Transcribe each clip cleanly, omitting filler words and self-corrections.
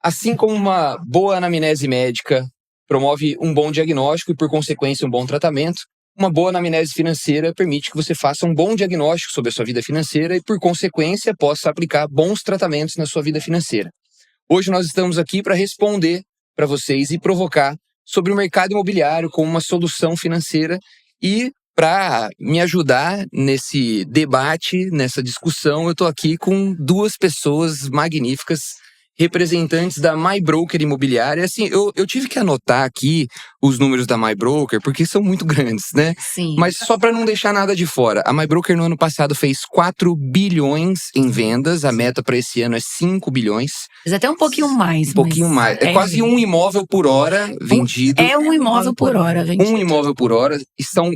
Assim como uma boa anamnese médica promove um bom diagnóstico e, por consequência, um bom tratamento, uma boa anamnese financeira permite que você faça um bom diagnóstico sobre a sua vida financeira e, por consequência, possa aplicar bons tratamentos na sua vida financeira. Hoje nós estamos aqui para responder para vocês e provocar sobre o mercado imobiliário como uma solução financeira e para me ajudar nesse debate, nessa discussão, eu estou aqui com duas pessoas magníficas, representantes da MyBroker Imobiliária. Assim, eu tive que anotar aqui os números da MyBroker, porque são muito grandes, né? Sim. Mas só para não deixar nada de fora, a MyBroker no ano passado fez 4 bilhões em vendas, a meta para esse ano é 5 bilhões. Mas até um pouquinho mais. Um pouquinho mais. É quase um imóvel por hora vendido. É um imóvel por hora vendido. Um imóvel por hora. E são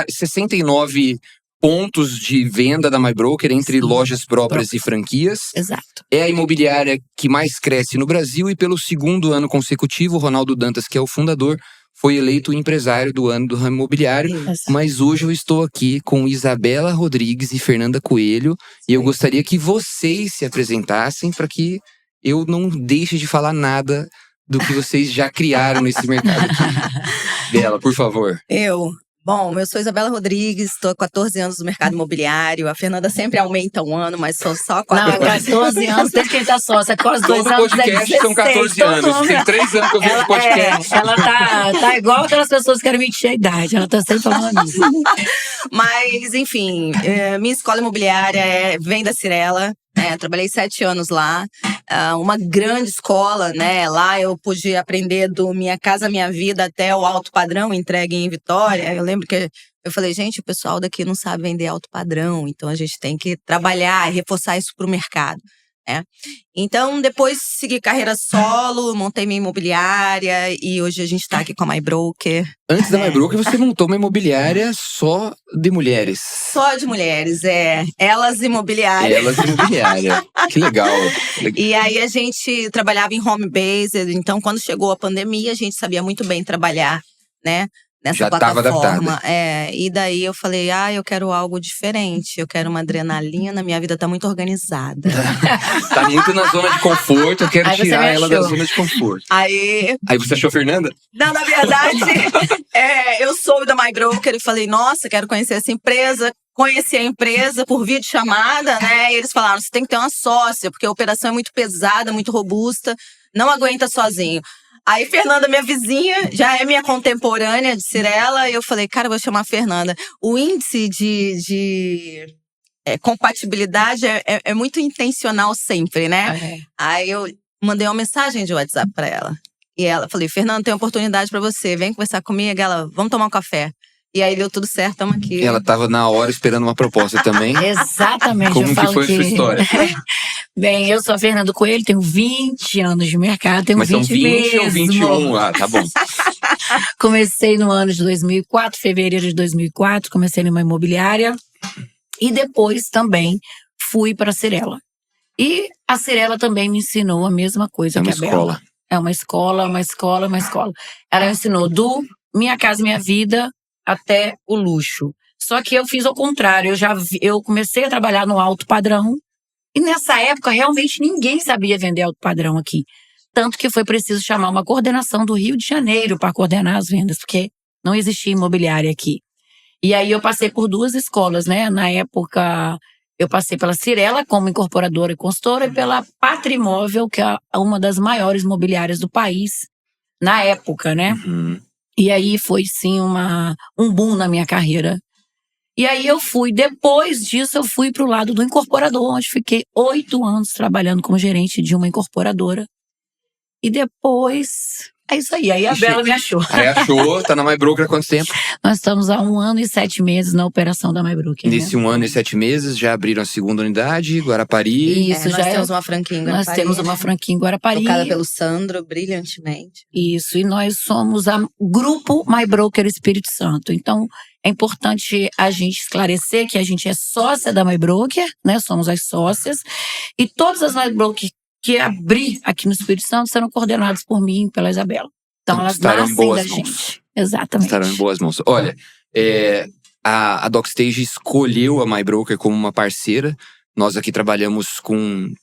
69 pontos de venda da MyBroker entre lojas próprias e franquias. Exato. É a imobiliária que mais cresce no Brasil e pelo segundo ano consecutivo, o Ronaldo Dantas, que é o fundador, foi eleito o empresário do ano do ramo imobiliário. Mas hoje eu estou aqui com Isabela Rodrigues e Fernanda Coelho e eu gostaria que vocês se apresentassem para que eu não deixe de falar nada do que vocês já criaram nesse mercado aqui. Bela, por favor. Bom, eu sou Isabela Rodrigues, estou há 14 anos no mercado imobiliário. A Fernanda sempre aumenta um ano, mas sou só 14 anos. Não, 14 anos, desde que ele tá sócia, quase 2 Todo anos. podcast são 14 anos. Tem 3 anos que eu vejo podcast. Ela tá igual aquelas pessoas que querem mentir a idade. Ela tá sempre falando isso. Mas, enfim, minha escola imobiliária vem da Cyrela. Trabalhei 7 anos lá, uma grande escola, né? Lá eu pude aprender do Minha Casa Minha Vida até o alto padrão entregue em Vitória. Eu lembro que eu falei, gente, o pessoal daqui não sabe vender alto padrão, então a gente tem que trabalhar e reforçar isso para o mercado. Então, depois segui carreira solo, montei minha imobiliária e hoje a gente está aqui com a MyBroker. Antes da MyBroker, você montou uma imobiliária só de mulheres. Só de mulheres, Elas Imobiliária. Elas Imobiliária. Que legal. E aí a gente trabalhava em home based, então quando chegou a pandemia, a gente sabia muito bem trabalhar, né? Nessa já plataforma. E daí eu falei, eu quero algo diferente. Eu quero uma adrenalina, minha vida tá muito organizada. Tá muito na zona de conforto, eu quero tirar ela da zona de conforto. Aí você achou a Fernanda? Não, na verdade, eu soube da MyBroker e falei, nossa, quero conhecer essa empresa. Conheci a empresa por videochamada, né? E eles falaram, você tem que ter uma sócia, porque a operação é muito pesada, muito robusta, não aguenta sozinho. Aí, Fernanda, minha vizinha, já é minha contemporânea de Cyrela. E eu falei, cara, eu vou chamar a Fernanda. O índice de compatibilidade é muito intencional sempre, né? Aí eu mandei uma mensagem de WhatsApp pra ela. E ela, falei, Fernanda, tem uma oportunidade pra você. Vem conversar comigo. Ela, vamos tomar um café. E aí deu tudo certo, estamos aqui. Ela tava na hora esperando uma proposta também. Exatamente. Como que foi a sua história? Bem, eu sou a Fernanda Coelho, tenho 20 anos de mercado, tenho Mas 20 são 20 mesmo. ou 21? Ah, tá bom. Comecei no ano de 2004, fevereiro de 2004, comecei numa imobiliária. E depois também fui para a Cyrela. E a Cyrela também me ensinou a mesma coisa que a Bela. Escola. É uma escola, uma escola, uma escola. Ela me ensinou do Minha Casa Minha Vida até o luxo. Só que eu fiz ao contrário, eu comecei a trabalhar no alto padrão e nessa época realmente ninguém sabia vender alto padrão aqui. Tanto que foi preciso chamar uma coordenação do Rio de Janeiro para coordenar as vendas, porque não existia imobiliária aqui. E aí eu passei por 2 escolas, né? Na época eu passei pela Cyrela como incorporadora e consultora e pela Patrimóvel, que é uma das maiores imobiliárias do país na época, né? Uhum. E aí foi sim um boom na minha carreira. E aí depois disso eu fui pro lado do incorporador, onde fiquei 8 anos trabalhando como gerente de uma incorporadora. E depois, é isso aí, aí a Bela me achou. Aí achou, tá na MyBroker há quanto tempo? Nós estamos há 1 ano e 7 meses na operação da MyBroker. Nesse 1 ano e 7 meses, já abriram a segunda unidade, Guarapari. Isso, nós temos uma franquia em Guarapari. Nós temos uma franquia em Guarapari. Tocada pelo Sandro, brilhantemente. Isso, e nós somos a Grupo MyBroker Espírito Santo. Então, é importante a gente esclarecer que a gente é sócia da MyBroker, né? Somos as sócias. E todas as MyBroker que abrir aqui no Espírito Santo serão coordenadas por mim e pela Isabela. Então elas nascem da gente. Exatamente. Estarão em boas mãos. Olha, a DocStage escolheu a MyBroker como uma parceira. Nós aqui trabalhamos com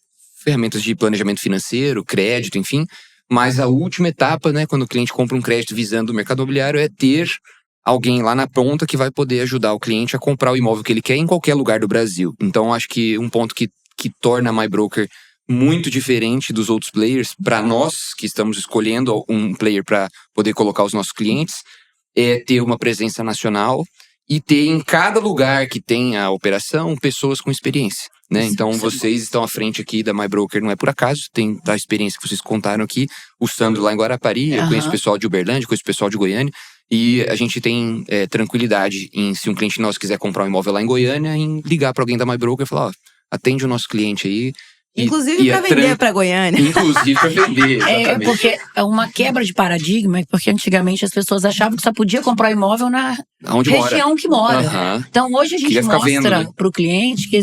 ferramentas de planejamento financeiro, crédito, enfim. Mas a última etapa, né, quando o cliente compra um crédito visando o mercado imobiliário, é ter alguém lá na ponta que vai poder ajudar o cliente a comprar o imóvel que ele quer em qualquer lugar do Brasil. Então, acho que um ponto que torna a MyBroker muito diferente dos outros players, para nós que estamos escolhendo um player para poder colocar os nossos clientes, é ter uma presença nacional e ter em cada lugar que tem a operação pessoas com experiência, né? Então vocês estão à frente aqui da MyBroker, não é por acaso, tem a experiência que vocês contaram aqui, o Sandro lá em Guarapari, eu conheço o pessoal de Uberlândia, conheço o pessoal de Goiânia, e a gente tem tranquilidade em, se um cliente nosso quiser comprar um imóvel lá em Goiânia, em ligar para alguém da MyBroker e falar, ó, atende o nosso cliente aí. Inclusive para vender para Goiânia. Inclusive para vender, exatamente. Porque é uma quebra de paradigma, porque antigamente as pessoas achavam que só podia comprar imóvel na região que mora. Então hoje a gente mostra para o cliente que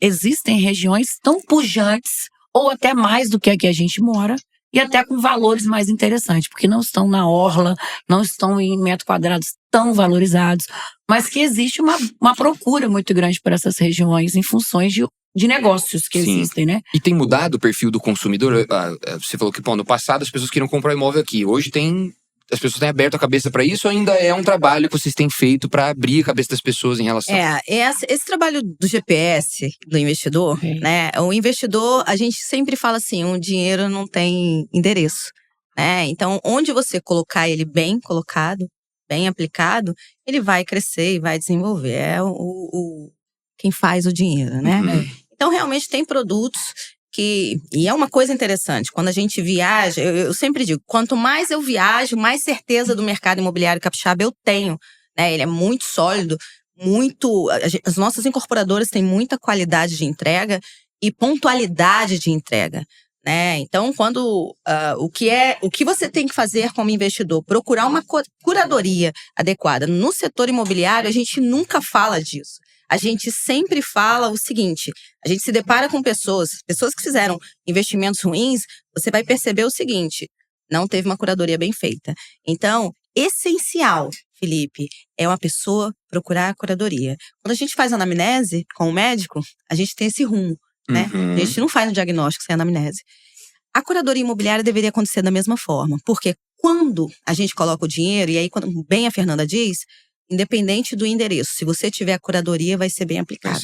existem regiões tão pujantes, ou até mais do que a gente mora, e até com valores mais interessantes, porque não estão na orla, não estão em metros quadrados tão valorizados, mas que existe uma procura muito grande por essas regiões em funções de negócios que existem, né? E tem mudado o perfil do consumidor? Você falou que, no passado as pessoas queriam comprar imóvel aqui. Hoje as pessoas têm aberto a cabeça para isso, ou ainda é um trabalho que vocês têm feito para abrir a cabeça das pessoas em relação? Esse trabalho do GPS, do investidor, né? O investidor, a gente sempre fala assim, o dinheiro não tem endereço, né? Então, onde você colocar ele bem colocado, bem aplicado, ele vai crescer e vai desenvolver. É quem faz o dinheiro, né? Então, realmente tem produtos e é uma coisa interessante, quando a gente viaja, eu sempre digo, quanto mais eu viajo, mais certeza do mercado imobiliário capixaba eu tenho, né? Ele é muito sólido, as nossas incorporadoras têm muita qualidade de entrega e pontualidade de entrega, né? Então, o que você tem que fazer como investidor? Procurar uma curadoria adequada. No setor imobiliário, a gente nunca fala disso. A gente sempre fala o seguinte, a gente se depara com pessoas que fizeram investimentos ruins, você vai perceber o seguinte, não teve uma curadoria bem feita. Então, essencial, Felipe, é uma pessoa procurar a curadoria. Quando a gente faz anamnese com o médico, a gente tem esse rumo, né? A gente não faz um diagnóstico sem anamnese. A curadoria imobiliária deveria acontecer da mesma forma, porque quando a gente coloca o dinheiro, e aí, quando bem a Fernanda diz, independente do endereço, se você tiver a curadoria, vai ser bem aplicado.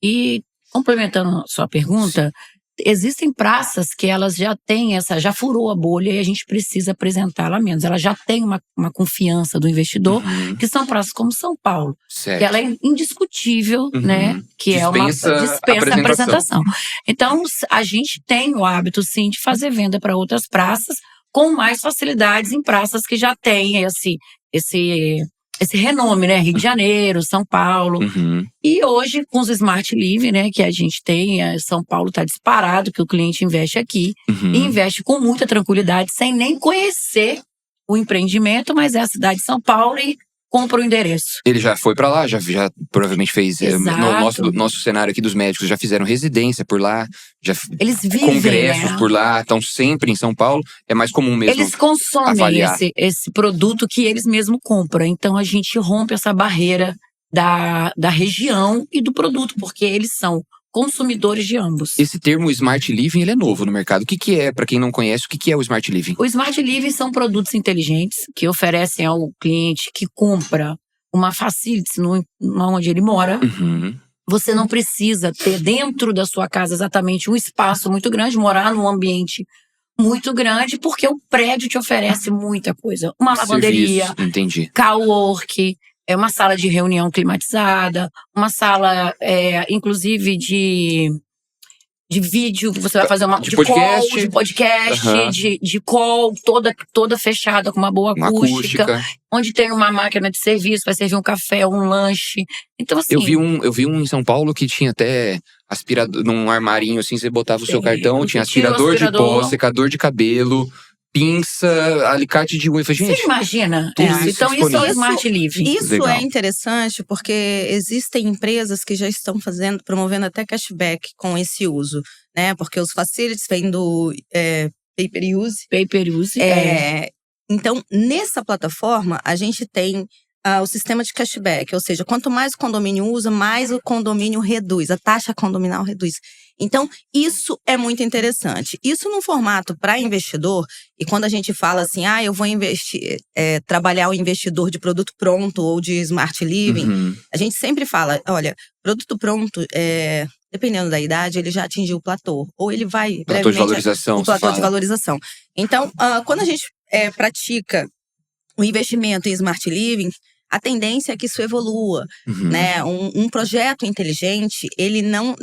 E complementando a sua pergunta, existem praças que elas já têm já furou a bolha e a gente precisa apresentá-la menos. Ela já tem uma confiança do investidor, que são praças como São Paulo. Certo. Que ela é indiscutível, né? Que dispensa a apresentação. Então, a gente tem o hábito, sim, de fazer venda para outras praças com mais facilidades em praças que já têm esse renome, né? Rio de Janeiro, São Paulo. E hoje, com os Smart Live, né? Que a gente tem, São Paulo está disparado, que o cliente investe aqui. E investe com muita tranquilidade, sem nem conhecer o empreendimento, mas é a cidade de São Paulo e compra o endereço. Ele já foi para lá, já provavelmente fez. No nosso cenário aqui dos médicos, já fizeram residência por lá, já eles vivem, congressos por lá, estão sempre em São Paulo. É mais comum mesmo. Eles consomem esse produto que eles mesmos compram. Então a gente rompe essa barreira da região e do produto, porque eles são consumidores de ambos. Esse termo Smart Living, ele é novo no mercado. O que é, para quem não conhece, o que é o Smart Living? O Smart Living são produtos inteligentes que oferecem ao cliente que compra uma facility onde ele mora. Você não precisa ter dentro da sua casa exatamente um espaço muito grande, morar num ambiente muito grande, porque o prédio te oferece muita coisa. Uma lavanderia, cowork, uma sala de reunião climatizada, uma sala, inclusive, de vídeo, você vai fazer de podcast, de call, toda fechada, com uma boa acústica. Onde tem uma máquina de serviço, vai servir um café, um lanche. Então, assim… Eu vi um em São Paulo que tinha até aspirador, num armarinho, assim, você botava o seu cartão, tinha aspirador de pó, secador de cabelo… pinça, alicate de unha. Gente, você imagina? Então isso é o Smart Living. Isso é interessante porque existem empresas que já estão promovendo até cashback com esse uso, né? Porque os facilities vêm do pay per use. Pay per use. Então, nessa plataforma, a gente tem o sistema de cashback, ou seja, quanto mais o condomínio usa, mais o condomínio reduz, a taxa condominal reduz. Então, isso é muito interessante. Isso num formato para investidor, e quando a gente fala assim, eu vou investir, trabalhar o investidor de produto pronto ou de smart living, a gente sempre fala, olha, produto pronto, dependendo da idade, ele já atingiu o platô, ou ele vai platô de valorização, o platô de valorização. Então, quando a gente pratica o investimento em smart living, a tendência é que isso evolua, né? Um projeto inteligente, ele não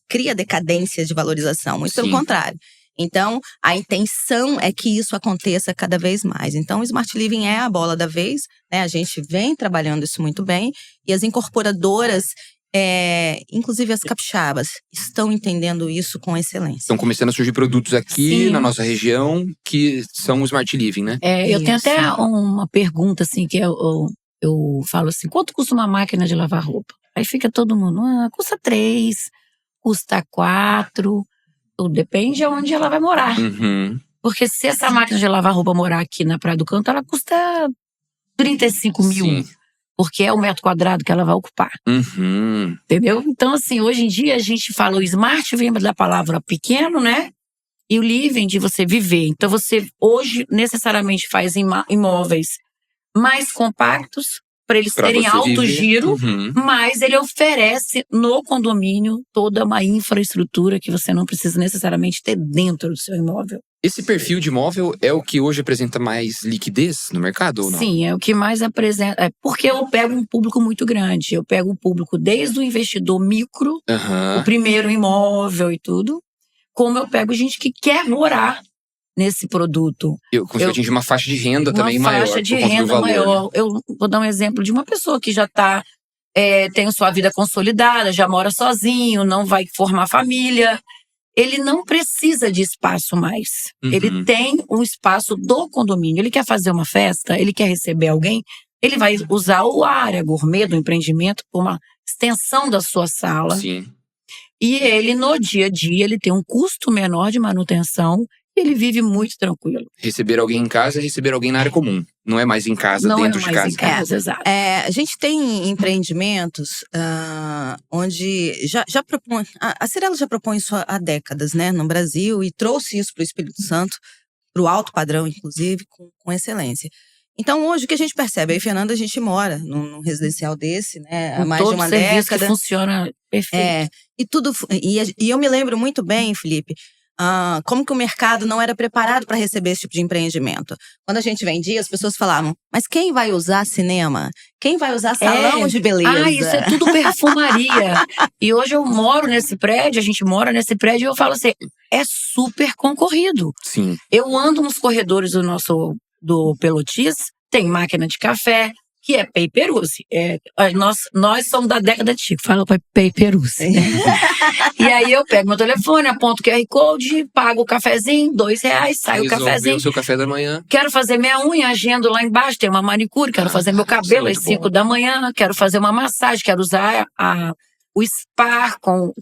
cria decadência de valorização, muito pelo contrário. Então, a intenção é que isso aconteça cada vez mais. Então, o Smart Living é a bola da vez, né? A gente vem trabalhando isso muito bem, e as incorporadoras, inclusive as capixabas, estão entendendo isso com excelência. Estão começando a surgir produtos aqui na nossa região que são o Smart Living, né? Eu tenho até uma pergunta, assim, que eu falo assim, quanto custa uma máquina de lavar roupa? Aí fica todo mundo, custa 3, custa 4, tudo depende de onde ela vai morar. Porque se essa máquina de lavar roupa morar aqui na Praia do Canto, ela custa 35 mil. Sim. Porque é o metro quadrado que ela vai ocupar. Entendeu? Então, assim, hoje em dia a gente fala o smart vem da palavra pequeno, né? E o living de você viver. Então, você hoje necessariamente faz imóveis mais compactos, para eles terem alto giro, mas ele oferece no condomínio toda uma infraestrutura que você não precisa necessariamente ter dentro do seu imóvel. Esse perfil de imóvel é o que hoje apresenta mais liquidez no mercado ou não? Sim, é o que mais apresenta. Porque eu pego um público muito grande. Eu pego um público desde o investidor micro, o primeiro imóvel e tudo, como eu pego gente que quer morar nesse produto. Eu consigo atingir uma faixa de renda também maior. Uma faixa de renda maior. Eu vou dar um exemplo de uma pessoa que já tem sua vida consolidada, já mora sozinho, não vai formar família. Ele não precisa de espaço mais. Ele tem um espaço do condomínio. Ele quer fazer uma festa, ele quer receber alguém, ele vai usar a área gourmet do empreendimento como uma extensão da sua sala. Sim. E ele, no dia a dia, ele tem um custo menor de manutenção. Ele vive muito tranquilo. Receber alguém em casa é receber alguém na área comum. Não é mais em casa, dentro de casa. Não é mais em casa, exato. A gente tem empreendimentos onde já propõe… A Cyrela já propõe isso há décadas, né, no Brasil, e trouxe isso para o Espírito Santo, para o alto padrão, inclusive, com excelência. Então, hoje, o que a gente percebe? Aí, Fernanda, a gente mora num residencial desse, né, há mais de uma década. Que funciona perfeito. E eu me lembro muito bem, Felipe, como que o mercado não era preparado para receber esse tipo de empreendimento. Quando a gente vendia, as pessoas falavam, mas quem vai usar cinema? Quem vai usar salão de beleza? Isso é tudo perfumaria. E hoje eu moro nesse prédio, a gente mora nesse prédio, e eu falo assim, é super concorrido. Sim. Eu ando nos corredores do Pelotis, tem máquina de café, que é Peiperuzzi. Nós somos da década de Chico, fala para Peiperuzzi. E aí eu pego meu telefone, aponto o QR Code, pago o cafezinho, R$2, sai o cafezinho. O seu café da manhã. Quero fazer minha unha, agendo lá embaixo, tem uma manicure, quero fazer meu cabelo às 5 da manhã, quero fazer uma massagem, quero usar o spa com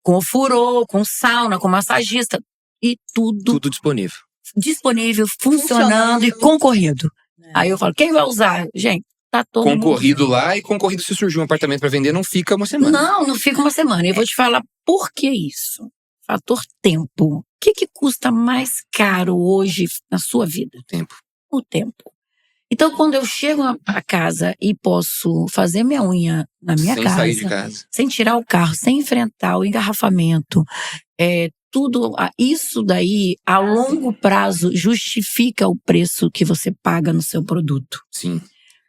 o furô, com sauna, com massagista. E tudo disponível. Disponível, funcionando e concorrido. Aí eu falo, quem vai usar? Gente, tá todo concorrido mundo. Lá e concorrido se surgir um apartamento para vender, não fica uma semana. Não fica uma semana. Eu vou te falar por que isso. Fator tempo. O que custa mais caro hoje na sua vida? O tempo. O tempo. Então, quando eu chego a casa e posso fazer minha unha na minha casa. Sem sair de casa. Sem tirar o carro, sem enfrentar o engarrafamento, tudo isso daí, a longo prazo, justifica o preço que você paga no seu produto. Sim.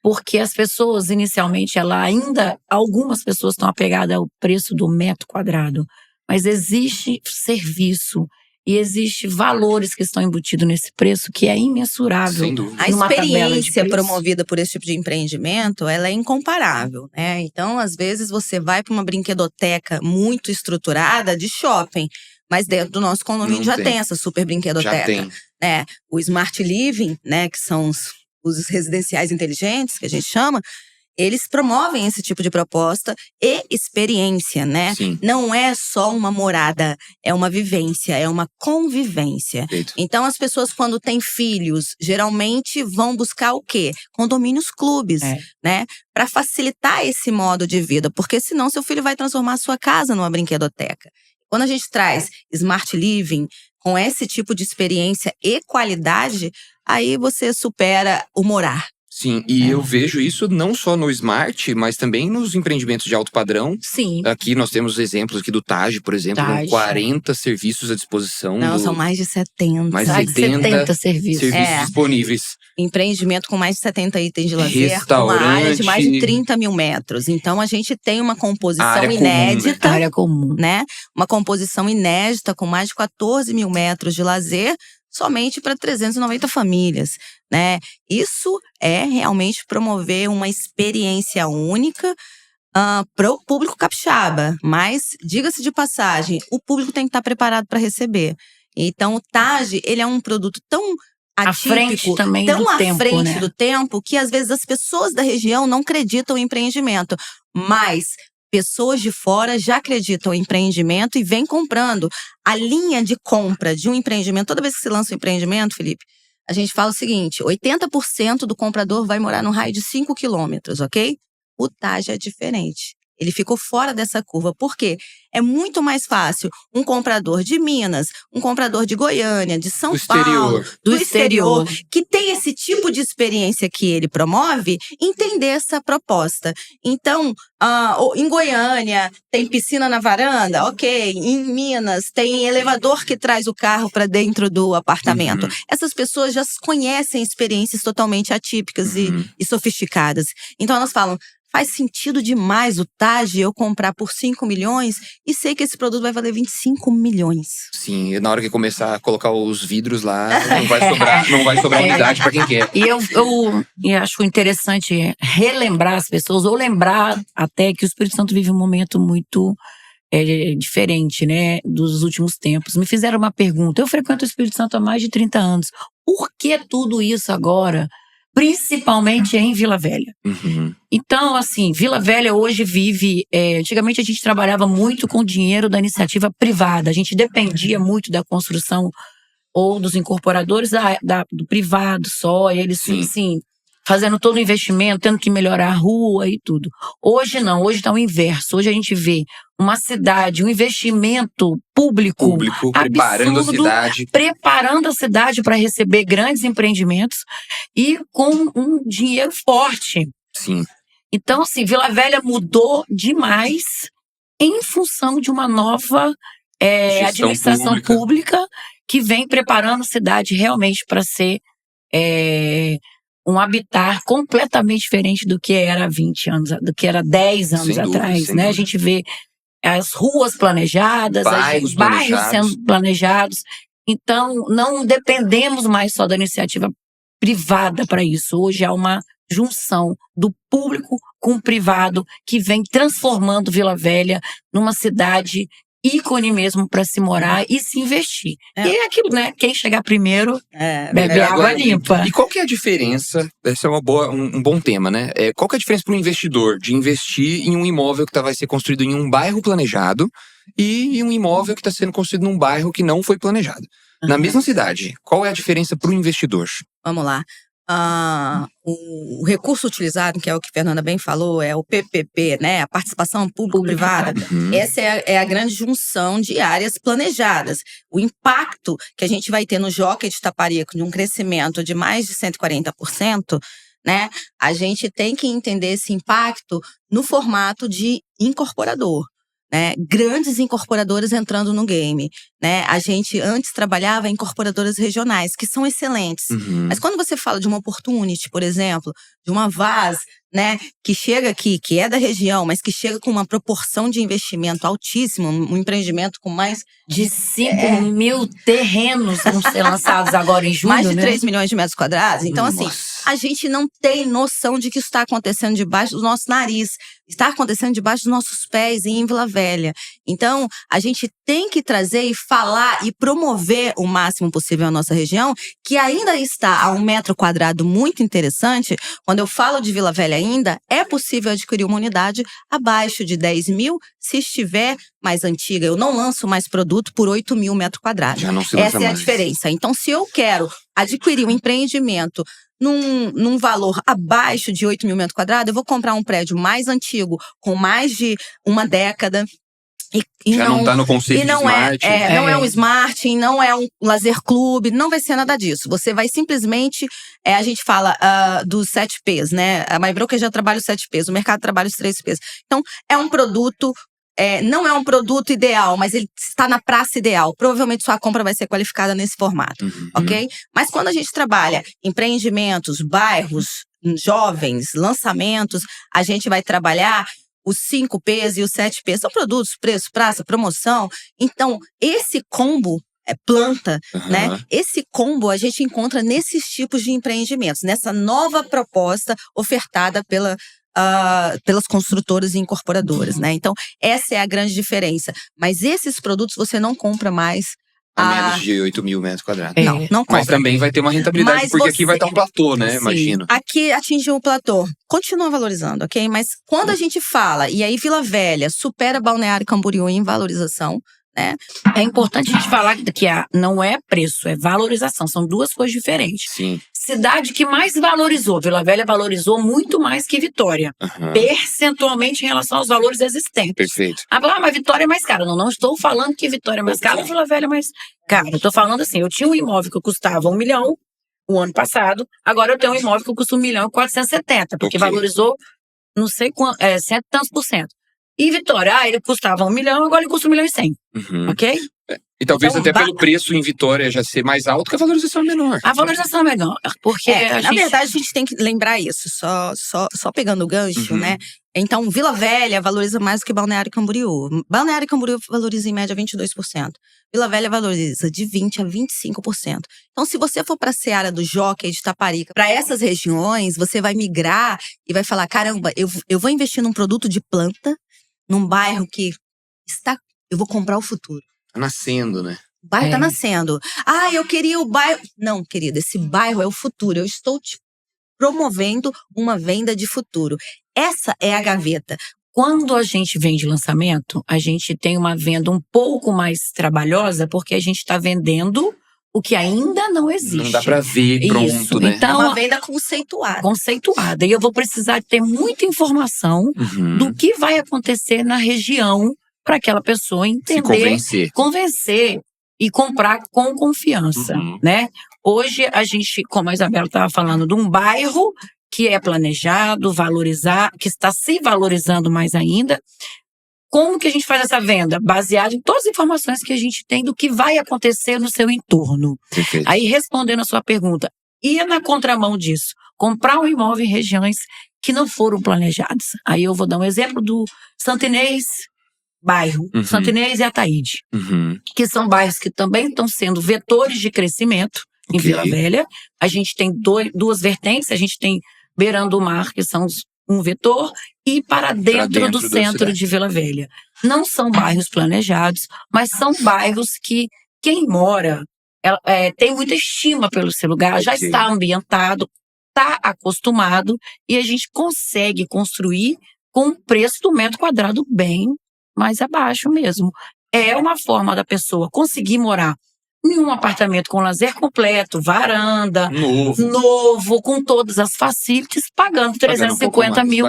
Porque as pessoas, inicialmente, algumas pessoas estão apegadas ao preço do metro quadrado. Mas existe serviço e existe valores que estão embutidos nesse preço que é imensurável. Sem dúvida. A experiência promovida por esse tipo de empreendimento, ela é incomparável, né? Então, às vezes, você vai para uma brinquedoteca muito estruturada de shopping. Mas dentro do nosso condomínio já tem essa super brinquedoteca. Já tem. Né? O Smart Living, né, que são os residenciais inteligentes, que a gente chama, eles promovem esse tipo de proposta e experiência, né? Sim. Não é só uma morada, é uma vivência, é uma convivência. Perfeito. Então, as pessoas, quando têm filhos, geralmente vão buscar o quê? Condomínios clubes, né? Para facilitar esse modo de vida, porque senão seu filho vai transformar a sua casa numa brinquedoteca. Quando a gente traz Smart Living com esse tipo de experiência e qualidade, aí você supera o morar. Sim, e eu vejo isso não só no Smart, mas também nos empreendimentos de alto padrão. Sim. Aqui nós temos exemplos aqui do Taj, por exemplo, com 40 serviços à disposição. Não, são mais de 70. Mais de 70 serviços. disponíveis. Empreendimento com mais de 70 itens de lazer, Restaurante, com uma área de mais de 30 mil metros. Então, a gente tem uma composição área inédita. comum, né? Área comum. Né? Uma composição inédita com mais de 14 mil metros de lazer, somente para 390 famílias, né? Isso é realmente promover uma experiência única para o público capixaba. Mas, diga-se de passagem, o público tem que estar preparado para receber. Então, o Taj, ele é um produto tão atípico, à frente também tão do à tempo, frente né? do tempo, que às vezes as pessoas da região não acreditam em empreendimento. Mas pessoas de fora já acreditam em empreendimento e vêm comprando. A linha de compra de um empreendimento, toda vez que se lança um empreendimento, Felipe, a gente fala o seguinte: 80% do comprador vai morar no raio de 5 quilômetros, ok? O Taj é diferente. Ele ficou fora dessa curva. Por quê? É muito mais fácil um comprador de Minas, um comprador de Goiânia, de São Paulo, do exterior, que tem esse tipo de experiência que ele promove, entender essa proposta. Então, em Goiânia, tem piscina na varanda? Ok. Em Minas, tem elevador que traz o carro para dentro do apartamento. Essas pessoas já conhecem experiências totalmente atípicas e sofisticadas. Então, elas falam: faz sentido demais o Taj eu comprar por 5 milhões e sei que esse produto vai valer 25 milhões. Sim, e na hora que começar a colocar os vidros lá, não vai sobrar unidade para quem quer. E eu acho interessante relembrar as pessoas, ou lembrar até que o Espírito Santo vive um momento muito diferente, né, dos últimos tempos. Me fizeram uma pergunta: eu frequento o Espírito Santo há mais de 30 anos. Por que tudo isso agora? Principalmente em Vila Velha. Então, assim, Vila Velha hoje vive… antigamente a gente trabalhava muito com dinheiro da iniciativa privada. A gente dependia muito da construção ou dos incorporadores do privado só. Eles, assim, fazendo todo o investimento, tendo que melhorar a rua e tudo. Hoje não, hoje está o inverso. Hoje a gente vê uma cidade, um investimento público preparando a cidade para receber grandes empreendimentos e com um dinheiro forte. Sim. Então, assim, Vila Velha mudou demais em função de uma nova administração pública que vem preparando a cidade realmente para ser um habitat completamente diferente do que era há 20 anos, do que era 10 anos atrás, né? A gente vê as ruas planejadas, os bairros sendo planejados. Então, não dependemos mais só da iniciativa privada para isso. Hoje há uma junção do público com o privado que vem transformando Vila Velha numa cidade ícone mesmo para se morar e se investir. E é aquilo, né? Quem chegar primeiro bebe água limpa. E qual que é a diferença? Esse é um bom tema, né? Qual que é a diferença para um investidor de investir em um imóvel que vai ser construído em um bairro planejado e em um imóvel que está sendo construído num bairro que não foi planejado? Na mesma cidade, qual é a diferença para o investidor? Vamos lá. O recurso utilizado, que é o que a Fernanda bem falou, é o PPP, né? A participação público-privada. Essa é a grande junção de áreas planejadas. O impacto que a gente vai ter no Jockey de Taparico de um crescimento de mais de 140%, né? A gente tem que entender esse impacto no formato de incorporador. Né, grandes incorporadoras entrando no game, né? A gente antes trabalhava em incorporadoras regionais, que são excelentes. Mas quando você fala de uma Opportunity, por exemplo, de uma Vaz, né, que chega aqui, que é da região, mas que chega com uma proporção de investimento altíssima, um empreendimento com mais de 5 mil terrenos vão ser lançados agora em julho, mais de né? 3 milhões de metros quadrados. Então, assim, a gente não tem noção de que isso está acontecendo debaixo do nosso nariz. Está acontecendo debaixo dos nossos pés em Vila Velha. Então, a gente tem que trazer e falar e promover o máximo possível a nossa região, que ainda está a 1 metro quadrado muito interessante. Quando eu falo de Vila Velha ainda, é possível adquirir uma unidade abaixo de 10 mil, se estiver mais antiga. Eu não lanço mais produto por 8 mil metros quadrados. Já não se lança Essa é a mais. diferença. Então, se eu quero adquirir um empreendimento num valor abaixo de 8 mil metros quadrados, eu vou comprar um prédio mais antigo, com mais de uma década. E Já não tá no conceito de smart. Não é um smart, não é um lazer clube, não vai ser nada disso. Você vai simplesmente, a gente fala dos 7 P's, né? A MyBroker já trabalha os 7 P's, o mercado trabalha os 3 P's. Então, é um produto, não é um produto ideal, mas ele está na praça ideal. Provavelmente sua compra vai ser qualificada nesse formato, ok? Mas quando a gente trabalha empreendimentos, bairros, jovens, lançamentos, a gente vai trabalhar os 5 P's e os 7 P's. São produtos, preço, praça, promoção. Então, esse combo planta, né? Esse combo a gente encontra nesses tipos de empreendimentos, nessa nova proposta ofertada pelas construtoras e incorporadoras, né? Então, essa é a grande diferença. Mas esses produtos você não compra mais A menos de 8 mil metros quadrados. Não compra. Mas também vai ter uma rentabilidade, porque aqui vai estar um platô, né? Sim. Imagino. Aqui atingiu o platô. Continua valorizando, ok? Mas quando a gente fala, e aí Vila Velha supera Balneário Camboriú em valorização, né? É importante a gente falar que não é preço, é valorização. São duas coisas diferentes. Sim. Cidade que mais valorizou, Vila Velha valorizou muito mais que Vitória. Percentualmente em relação aos valores existentes. Perfeito. Mas Vitória é mais cara. Não estou falando que Vitória é mais cara ou Vila Velha é mais cara. Eu estou falando assim, eu tinha um imóvel que custava 1 milhão o ano passado, agora eu tenho um imóvel que custa 1.470.000, porque valorizou não sei quanto, 100 e tantos %. E Vitória, ele custava 1 milhão, agora ele custa 1.100.000, ok? E talvez até pelo preço em Vitória já ser mais alto, que a valorização é menor. A valorização é menor, porque na verdade a gente tem que lembrar isso, só pegando o gancho, né? Então, Vila Velha valoriza mais do que Balneário Camboriú. Balneário Camboriú valoriza em média 22%. Vila Velha valoriza de 20% a 25%. Então, se você for para a seara do Jockey, de Taparica, para essas regiões, você vai migrar e vai falar, caramba, eu vou investir num produto de planta, num bairro que eu vou comprar o futuro. Tá nascendo, né? O bairro tá nascendo. Eu queria o bairro. Não, querida, esse bairro é o futuro. Eu estou te promovendo uma venda de futuro. Essa é a gaveta. Quando a gente vende lançamento, a gente tem uma venda um pouco mais trabalhosa, porque a gente está vendendo o que ainda não existe. Não dá pra ver pronto, isso, né? Então, uma venda conceituada. Conceituada. E eu vou precisar ter muita informação do que vai acontecer na região para aquela pessoa entender, convencer e comprar com confiança, né? Hoje, a gente, como a Isabela estava falando, de um bairro que é planejado, que está se valorizando mais ainda. Como que a gente faz essa venda? Baseado em todas as informações que a gente tem do que vai acontecer no seu entorno. Perfeito. Aí, respondendo a sua pergunta, e na contramão disso, comprar um imóvel em regiões que não foram planejadas. Aí eu vou dar um exemplo do Santo Inês, bairro, Santo Inês e Ataíde, que são bairros que também estão sendo vetores de crescimento em Vila Velha. A gente tem duas vertentes, a gente tem beirando o mar, que são um vetor, e para dentro do centro de Vila Velha. Não são bairros planejados, mas são bairros que quem mora tem muita estima pelo seu lugar, já está ambientado, está acostumado, e a gente consegue construir com o preço do metro quadrado bem mais abaixo mesmo. É uma forma da pessoa conseguir morar em um apartamento com lazer completo, varanda, novo, com todas as facilities, pagando 350 mil,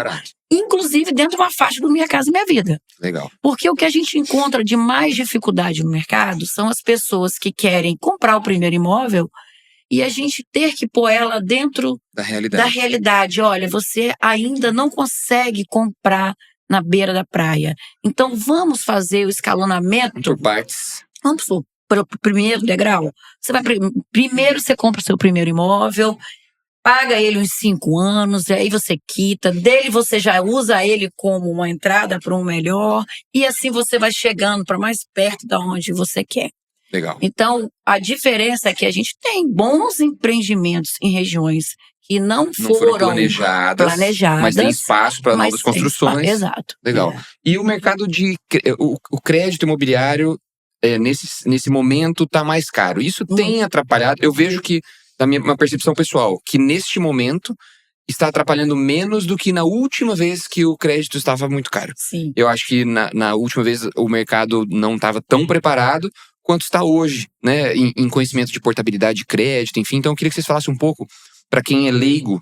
inclusive dentro de uma faixa do Minha Casa Minha Vida. Legal. Porque o que a gente encontra de mais dificuldade no mercado são as pessoas que querem comprar o primeiro imóvel e a gente ter que pôr ela dentro da realidade. Olha, você ainda não consegue comprar na beira da praia. Então, vamos fazer o escalonamento. Por partes. Vamos pelo primeiro degrau. Primeiro você compra o seu primeiro imóvel, paga ele uns 5 anos, e aí você quita. Dele você já usa ele como uma entrada para um melhor. E assim você vai chegando para mais perto de onde você quer. Legal. Então, a diferença é que a gente tem bons empreendimentos em regiões que não foram planejadas, mas tem espaço para novas construções. Exato. Legal. E o mercado o crédito imobiliário nesse momento está mais caro. Isso tem atrapalhado. Eu vejo que, da minha percepção pessoal, que neste momento está atrapalhando menos do que na última vez que o crédito estava muito caro. Sim. Eu acho que na última vez o mercado não estava tão preparado quanto está hoje, né? Em conhecimento de portabilidade de crédito, enfim. Então eu queria que vocês falassem um pouco para quem é leigo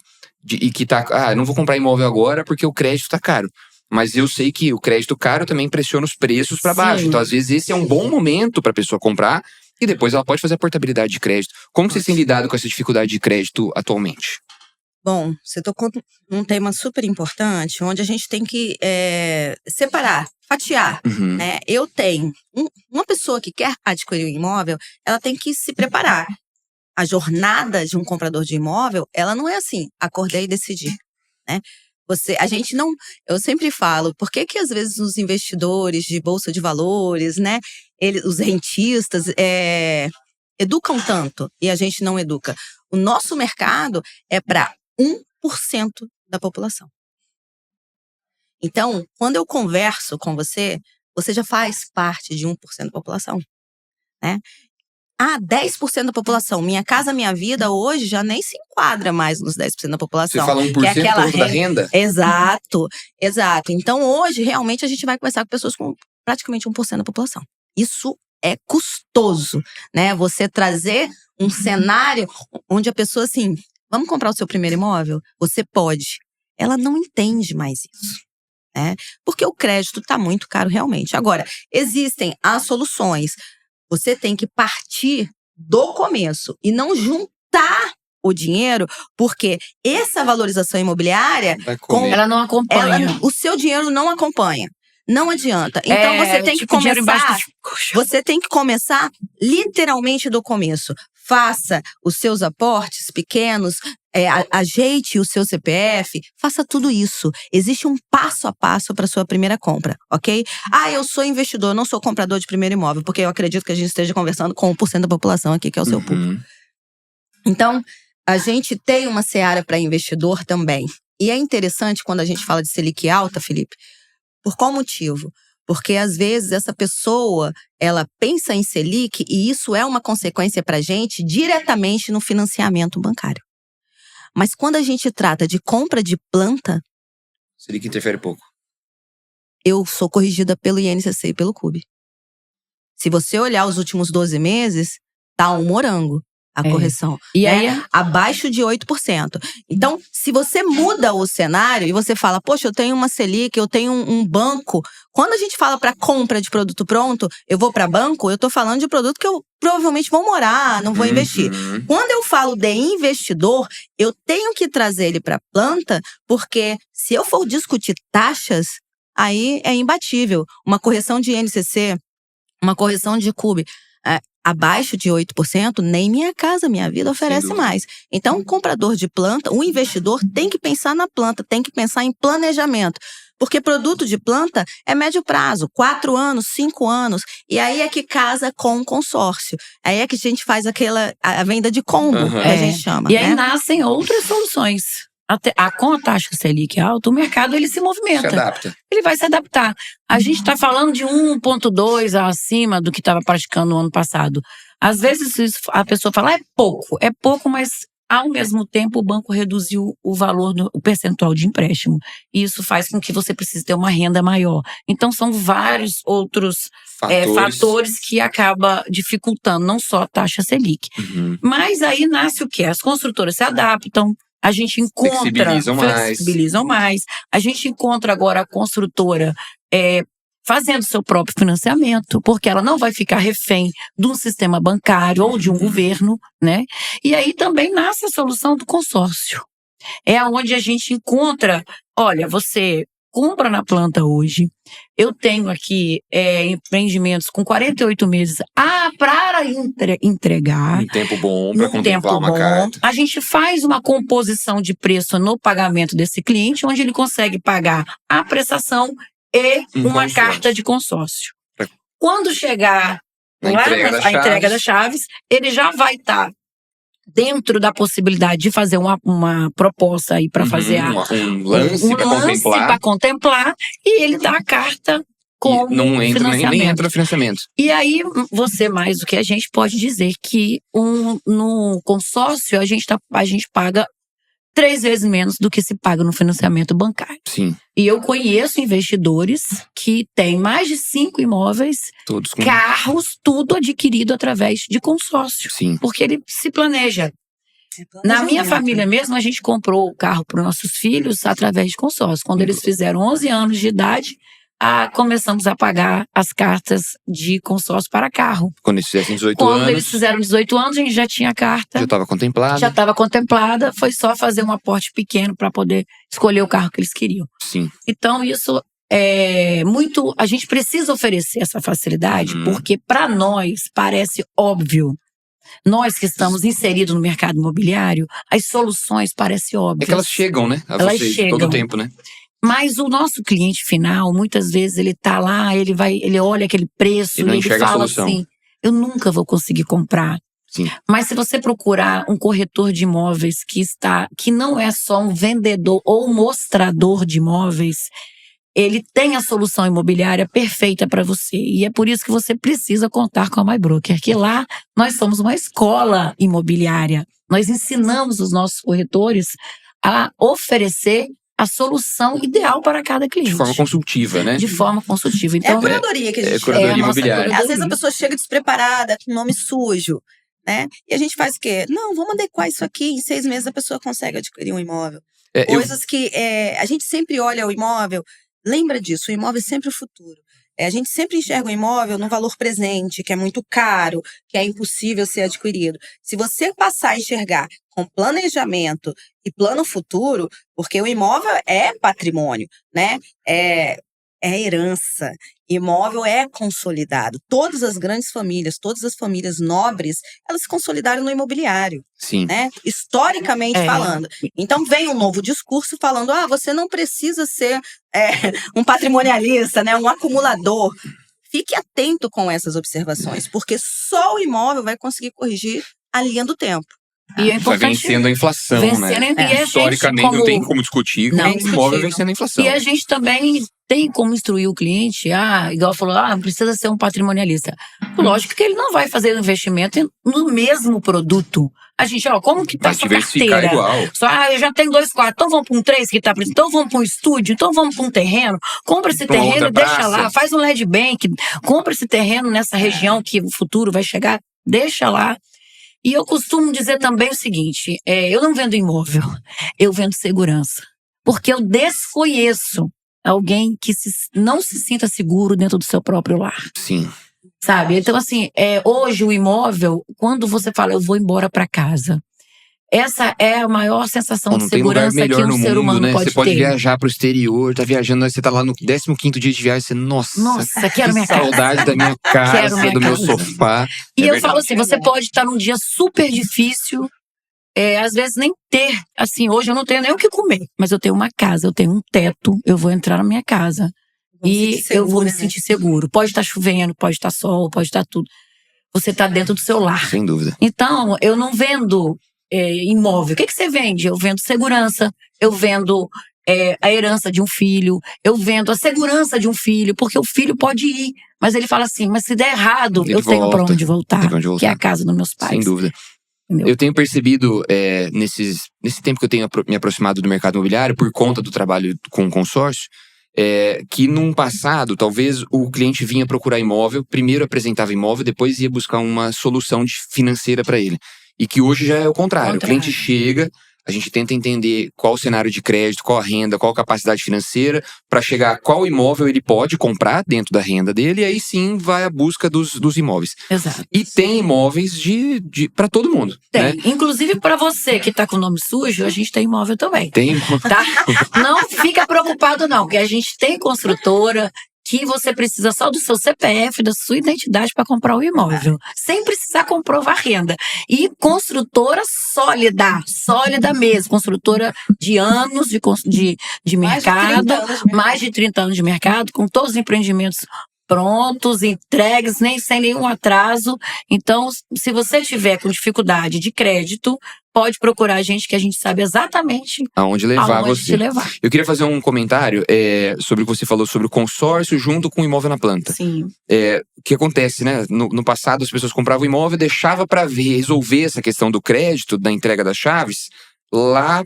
e que tá, não vou comprar imóvel agora porque o crédito está caro. Mas eu sei que o crédito caro também pressiona os preços para baixo. Sim. Então, às vezes, esse é um bom momento para a pessoa comprar e depois ela pode fazer a portabilidade de crédito. Como que vocês têm lidado com essa dificuldade de crédito atualmente? Bom, você tocou num tema super importante, onde a gente tem que separar, fatiar, Uhum. né? Eu tenho uma pessoa que quer adquirir um imóvel, ela tem que se preparar. A jornada de um comprador de imóvel, ela não é assim, acordei e decidi, né? A gente não, eu sempre falo, por que às vezes os investidores de bolsa de valores, né, os rentistas educam tanto e a gente não educa? O nosso mercado é para 1% da população. Então, quando eu converso com você, você já faz parte de 1% da população, né? 10% da população. Minha Casa Minha Vida hoje já nem se enquadra mais nos 10% da população. Você fala 1% todo da renda? Exato. Então, hoje, realmente, a gente vai conversar com pessoas com praticamente 1% da população. Isso é custoso, né? Você trazer um cenário onde a pessoa, assim, vamos comprar o seu primeiro imóvel? Você pode. Ela não entende mais isso, né? Porque o crédito está muito caro realmente. Agora, existem as soluções. Você tem que partir do começo e não juntar o dinheiro, porque essa valorização imobiliária, ela não acompanha. O seu dinheiro não acompanha. Não adianta. Então você tem que começar. Você tem que começar literalmente do começo. Faça os seus aportes pequenos, ajeite o seu CPF, faça tudo isso. Existe um passo a passo para sua primeira compra, ok? Eu sou investidor, não sou comprador de primeiro imóvel, porque eu acredito que a gente esteja conversando com 1% da população aqui, que é o seu público. Então, a gente tem uma seara para investidor também. E é interessante quando a gente fala de Selic alta, Felipe, por qual motivo? Porque, às vezes, essa pessoa, ela pensa em Selic e isso é uma consequência para a gente diretamente no financiamento bancário. Mas quando a gente trata de compra de planta… Selic interfere pouco. Eu sou corrigida pelo INCC e pelo CUB. Se você olhar os últimos 12 meses, tá um morango a correção. E né? aí Abaixo de 8%. Então, se você muda o cenário e você fala, poxa, eu tenho uma Selic, eu tenho um banco. Quando a gente fala para compra de produto pronto, eu vou para banco, eu tô falando de produto que eu provavelmente vou morar, não vou investir. Quando eu falo de investidor, eu tenho que trazer ele para planta, porque se eu for discutir taxas, aí é imbatível. Uma correção de INCC, uma correção de CUB, abaixo de 8%, nem Minha Casa Minha Vida oferece mais. Então, um comprador de planta, um investidor tem que pensar na planta, tem que pensar em planejamento. Porque produto de planta é médio prazo, 4 anos, 5 anos. E aí é que casa com um consórcio. Aí é que a gente faz a venda de combo, que a gente chama. E aí nascem outras soluções. Com a taxa Selic alta, o mercado ele se movimenta. Se adapta. Ele vai se adaptar. A gente está falando de 1,2 acima do que estava praticando no ano passado. Às vezes a pessoa fala, é pouco, mas ao mesmo tempo o banco reduziu o valor, o percentual de empréstimo. E isso faz com que você precise ter uma renda maior. Então são vários outros fatores que acabam dificultando, não só a taxa Selic. Mas aí nasce o quê? As construtoras se adaptam. A gente encontra… Flexibilizam mais. A gente encontra agora a construtora fazendo seu próprio financiamento, porque ela não vai ficar refém de um sistema bancário ou de um governo, né? E aí também nasce a solução do consórcio. É onde a gente encontra… Olha, você compra na planta hoje. Eu tenho aqui empreendimentos com 48 meses para entregar. Um tempo bom para contemplar uma carta. A gente faz uma composição de preço no pagamento desse cliente, onde ele consegue pagar a prestação e uma carta de consórcio. Quando chegar a entrega das chaves, ele já vai estar dentro da possibilidade de fazer uma proposta aí para fazer um lance para contemplar. E ele dá a carta com nem entra no financiamento. E aí, você mais do que a gente pode dizer que no consórcio a gente paga 3 vezes menos do que se paga no financiamento bancário. Sim. E eu conheço investidores que têm mais de 5 imóveis, Todos com... carros, tudo adquirido através de consórcio. Sim. Porque ele se planeja. Na minha família mesmo, a gente comprou o carro para os nossos filhos através de consórcio. Quando eles fizeram 11 anos de idade, começamos a pagar as cartas de consórcio para carro. Quando eles fizessem 18 Quando anos, eles fizeram 18 anos, a gente já tinha a carta. já estava contemplado. Já estava contemplada. Foi só fazer um aporte pequeno para poder escolher o carro que eles queriam. Sim. Então, isso é muito... A gente precisa oferecer essa facilidade, porque para nós parece óbvio. Nós que estamos inseridos no mercado imobiliário, as soluções parecem óbvias. É que elas chegam, né? A Elas vocês chegam. todo o tempo, né? Mas o nosso cliente final, muitas vezes ele tá lá, ele olha aquele preço E não e ele enxerga a fala solução. assim, eu nunca vou conseguir comprar. Sim. Mas se você procurar um corretor de imóveis que não é só um vendedor ou um mostrador de imóveis, ele tem a solução imobiliária perfeita para você. E é por isso que você precisa contar com a MyBroker, que lá nós somos uma escola imobiliária. Nós ensinamos os nossos corretores a oferecer a solução ideal para cada cliente. De forma consultiva, né? De forma consultiva. É a Então, curadoria que a gente curadoria é a nossa imobiliária. curadoria. Às vezes a pessoa chega despreparada, com nome sujo, né? E a gente faz o quê? Não, vamos adequar isso aqui. Em 6 meses a pessoa consegue adquirir um imóvel. Coisas que a gente sempre olha o imóvel. Lembra disso, o imóvel é sempre o futuro. A gente sempre enxerga o imóvel no valor presente, que é muito caro, que é impossível ser adquirido. Se você passar a enxergar com planejamento e plano futuro, porque o imóvel é patrimônio, né? É herança. Imóvel é consolidado. Todas as grandes famílias, todas as famílias nobres, elas se consolidaram no imobiliário. Sim. Né? Historicamente falando. Então vem um novo discurso falando, você não precisa ser um patrimonialista, né? Um acumulador. Fique atento com essas observações, porque só o imóvel vai conseguir corrigir a linha do tempo. E é Vai importante vencendo a inflação, né? E a gente, Historicamente não tem como discutir com o imóvel vencendo a inflação. E a gente também tem como instruir o cliente, igual falou, não precisa ser um patrimonialista. Lógico que ele não vai fazer investimento no mesmo produto. A gente, como que tá a sua carteira? Igual. Só, eu já tenho 2 quartos, então vamos para um 3 que tá precisando, então vamos para um estúdio, então vamos para um terreno, compra esse terreno e deixa lá, faz um land bank, compra esse terreno nessa região que o futuro vai chegar, deixa lá. E eu costumo dizer também o seguinte, eu não vendo imóvel, eu vendo segurança. Porque eu desconheço alguém que não se sinta seguro dentro do seu próprio lar. Sim. Sabe? Então, assim, hoje o imóvel, quando você fala, eu vou embora para casa, essa é a maior sensação de segurança que um ser humano pode ter. Você pode viajar pro exterior, tá viajando, você tá lá no 15º dia de viagem, você, nossa, quero minha casa. Saudade da minha casa, do meu sofá. E eu falo assim, você pode estar num dia super difícil, às vezes nem ter, assim, hoje eu não tenho nem o que comer, mas eu tenho uma casa, eu tenho um teto, eu vou entrar na minha casa e eu vou me sentir seguro. Pode estar chovendo, pode estar sol, pode estar tudo. Você tá dentro do seu lar. Sem dúvida. Então, eu não vendo imóvel. O que você vende? Eu vendo segurança, eu vendo a herança de um filho, eu vendo a segurança de um filho, porque o filho pode ir, mas ele fala assim, mas se der errado, eu tenho pra onde voltar, que é a casa dos meus pais. Sem dúvida. Entendeu? Eu tenho percebido, nesse tempo que eu tenho me aproximado do mercado imobiliário, por conta do trabalho com consórcio, que num passado, talvez o cliente vinha procurar imóvel, primeiro apresentava imóvel, depois ia buscar uma solução financeira para ele. E que hoje já é o contrário. O cliente chega, a gente tenta entender qual o cenário de crédito, qual a renda, qual a capacidade financeira, para chegar a qual imóvel ele pode comprar dentro da renda dele, e aí sim vai à busca dos imóveis. Exato. E tem imóveis para todo mundo. Tem. Né? Inclusive para você que tá com o nome sujo, a gente tem imóvel também. Tem. Tá? Não fica preocupado não, porque a gente tem construtora que você precisa só do seu CPF, da sua identidade para comprar o imóvel, sem precisar comprovar renda. E construtora sólida mesmo, construtora de anos de mercado, mais de 30 anos de mercado, com todos os empreendimentos prontos, entregues, sem nenhum atraso. Então, se você tiver com dificuldade de crédito, pode procurar a gente, que a gente sabe exatamente aonde levar você. Te levar. Eu queria fazer um comentário sobre o que você falou sobre o consórcio junto com o imóvel na planta. Sim. O que acontece, né? No passado, as pessoas compravam o imóvel, deixava para resolver essa questão do crédito, da entrega das chaves, lá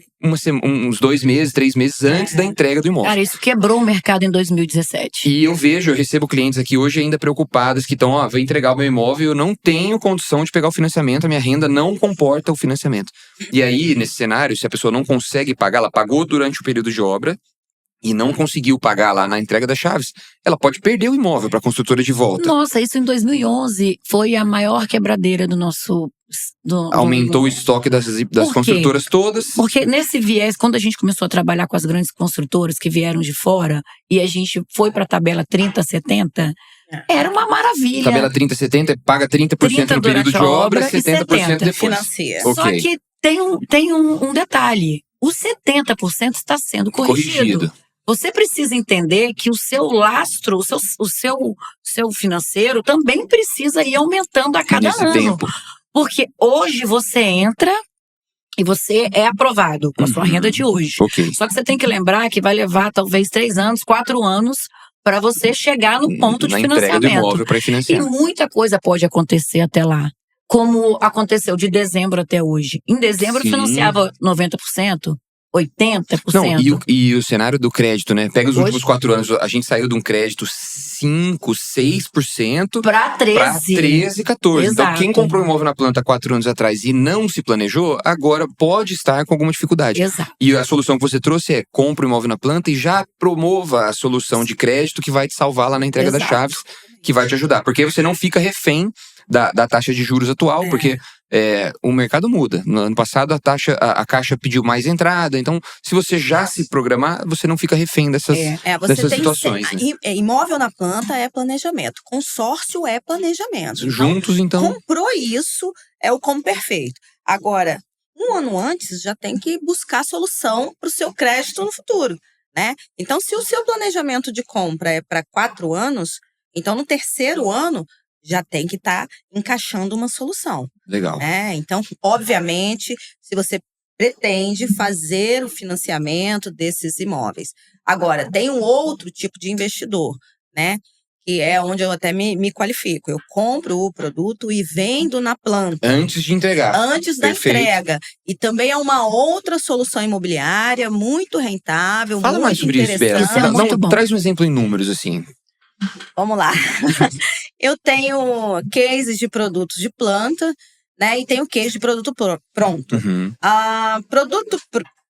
uns 2 meses, 3 meses antes da entrega do imóvel. Cara, isso quebrou o mercado em 2017. E eu recebo clientes aqui hoje ainda preocupadas que estão, vou entregar o meu imóvel, eu não tenho condição de pegar o financiamento, a minha renda não comporta o financiamento. E aí, nesse cenário, se a pessoa não consegue pagar, ela pagou durante o período de obra e não conseguiu pagar lá na entrega das chaves, ela pode perder o imóvel para a construtora de volta. Nossa, isso em 2011 foi a maior quebradeira do nosso... Aumentou o estoque das construtoras todas. Porque nesse viés, quando a gente começou a trabalhar com as grandes construtoras que vieram de fora e a gente foi para a tabela 30-70, era uma maravilha. Tabela 30-70 paga 30% no período de obra, 70% depois. Financia. Só que tem um detalhe. O 70% está sendo corrigido. Você precisa entender que o seu lastro, o seu financeiro também precisa ir aumentando a cada ano. Tempo. Porque hoje você entra e você é aprovado com a sua renda de hoje. Okay. Só que você tem que lembrar que vai levar talvez 3 anos, 4 anos para você chegar no ponto de financiamento. Entrega do imóvel para financiar. E muita coisa pode acontecer até lá. Como aconteceu de dezembro até hoje. Em dezembro financiava 90%. 80%. Não, e o cenário do crédito, né? Pega os últimos 4 anos, a gente saiu de um crédito 5, 6% para 13, 14. Exato. Então, quem comprou um imóvel na planta 4 anos atrás e não se planejou, agora pode estar com alguma dificuldade. Exato. E a solução que você trouxe é: compra o imóvel na planta e já promova a solução de crédito que vai te salvar lá na entrega das chaves, que vai te ajudar. Porque você não fica refém da taxa de juros atual, porque o mercado muda. No ano passado a Caixa pediu mais entrada, então se você já se programar, você não fica refém dessas situações. Né? Imóvel na planta é planejamento, consórcio é planejamento. Juntos, então. Comprou isso, é o como perfeito. Agora, um ano antes, já tem que buscar solução para o seu crédito no futuro, né? Então, se o seu planejamento de compra é para 4 anos, então no terceiro ano já tem que estar encaixando uma solução. Legal. Então, obviamente, se você pretende fazer o financiamento desses imóveis. Agora, tem um outro tipo de investidor, né? Que é onde eu até me qualifico. Eu compro o produto e vendo na planta. Antes de entregar. Antes da entrega. E também é uma outra solução imobiliária muito rentável, Fala muito mais sobre isso, Bela. Isso é muito bom. Traz um exemplo em números, assim. Vamos lá. Eu tenho cases de produtos de planta, né? E tenho case de produto pronto. Produto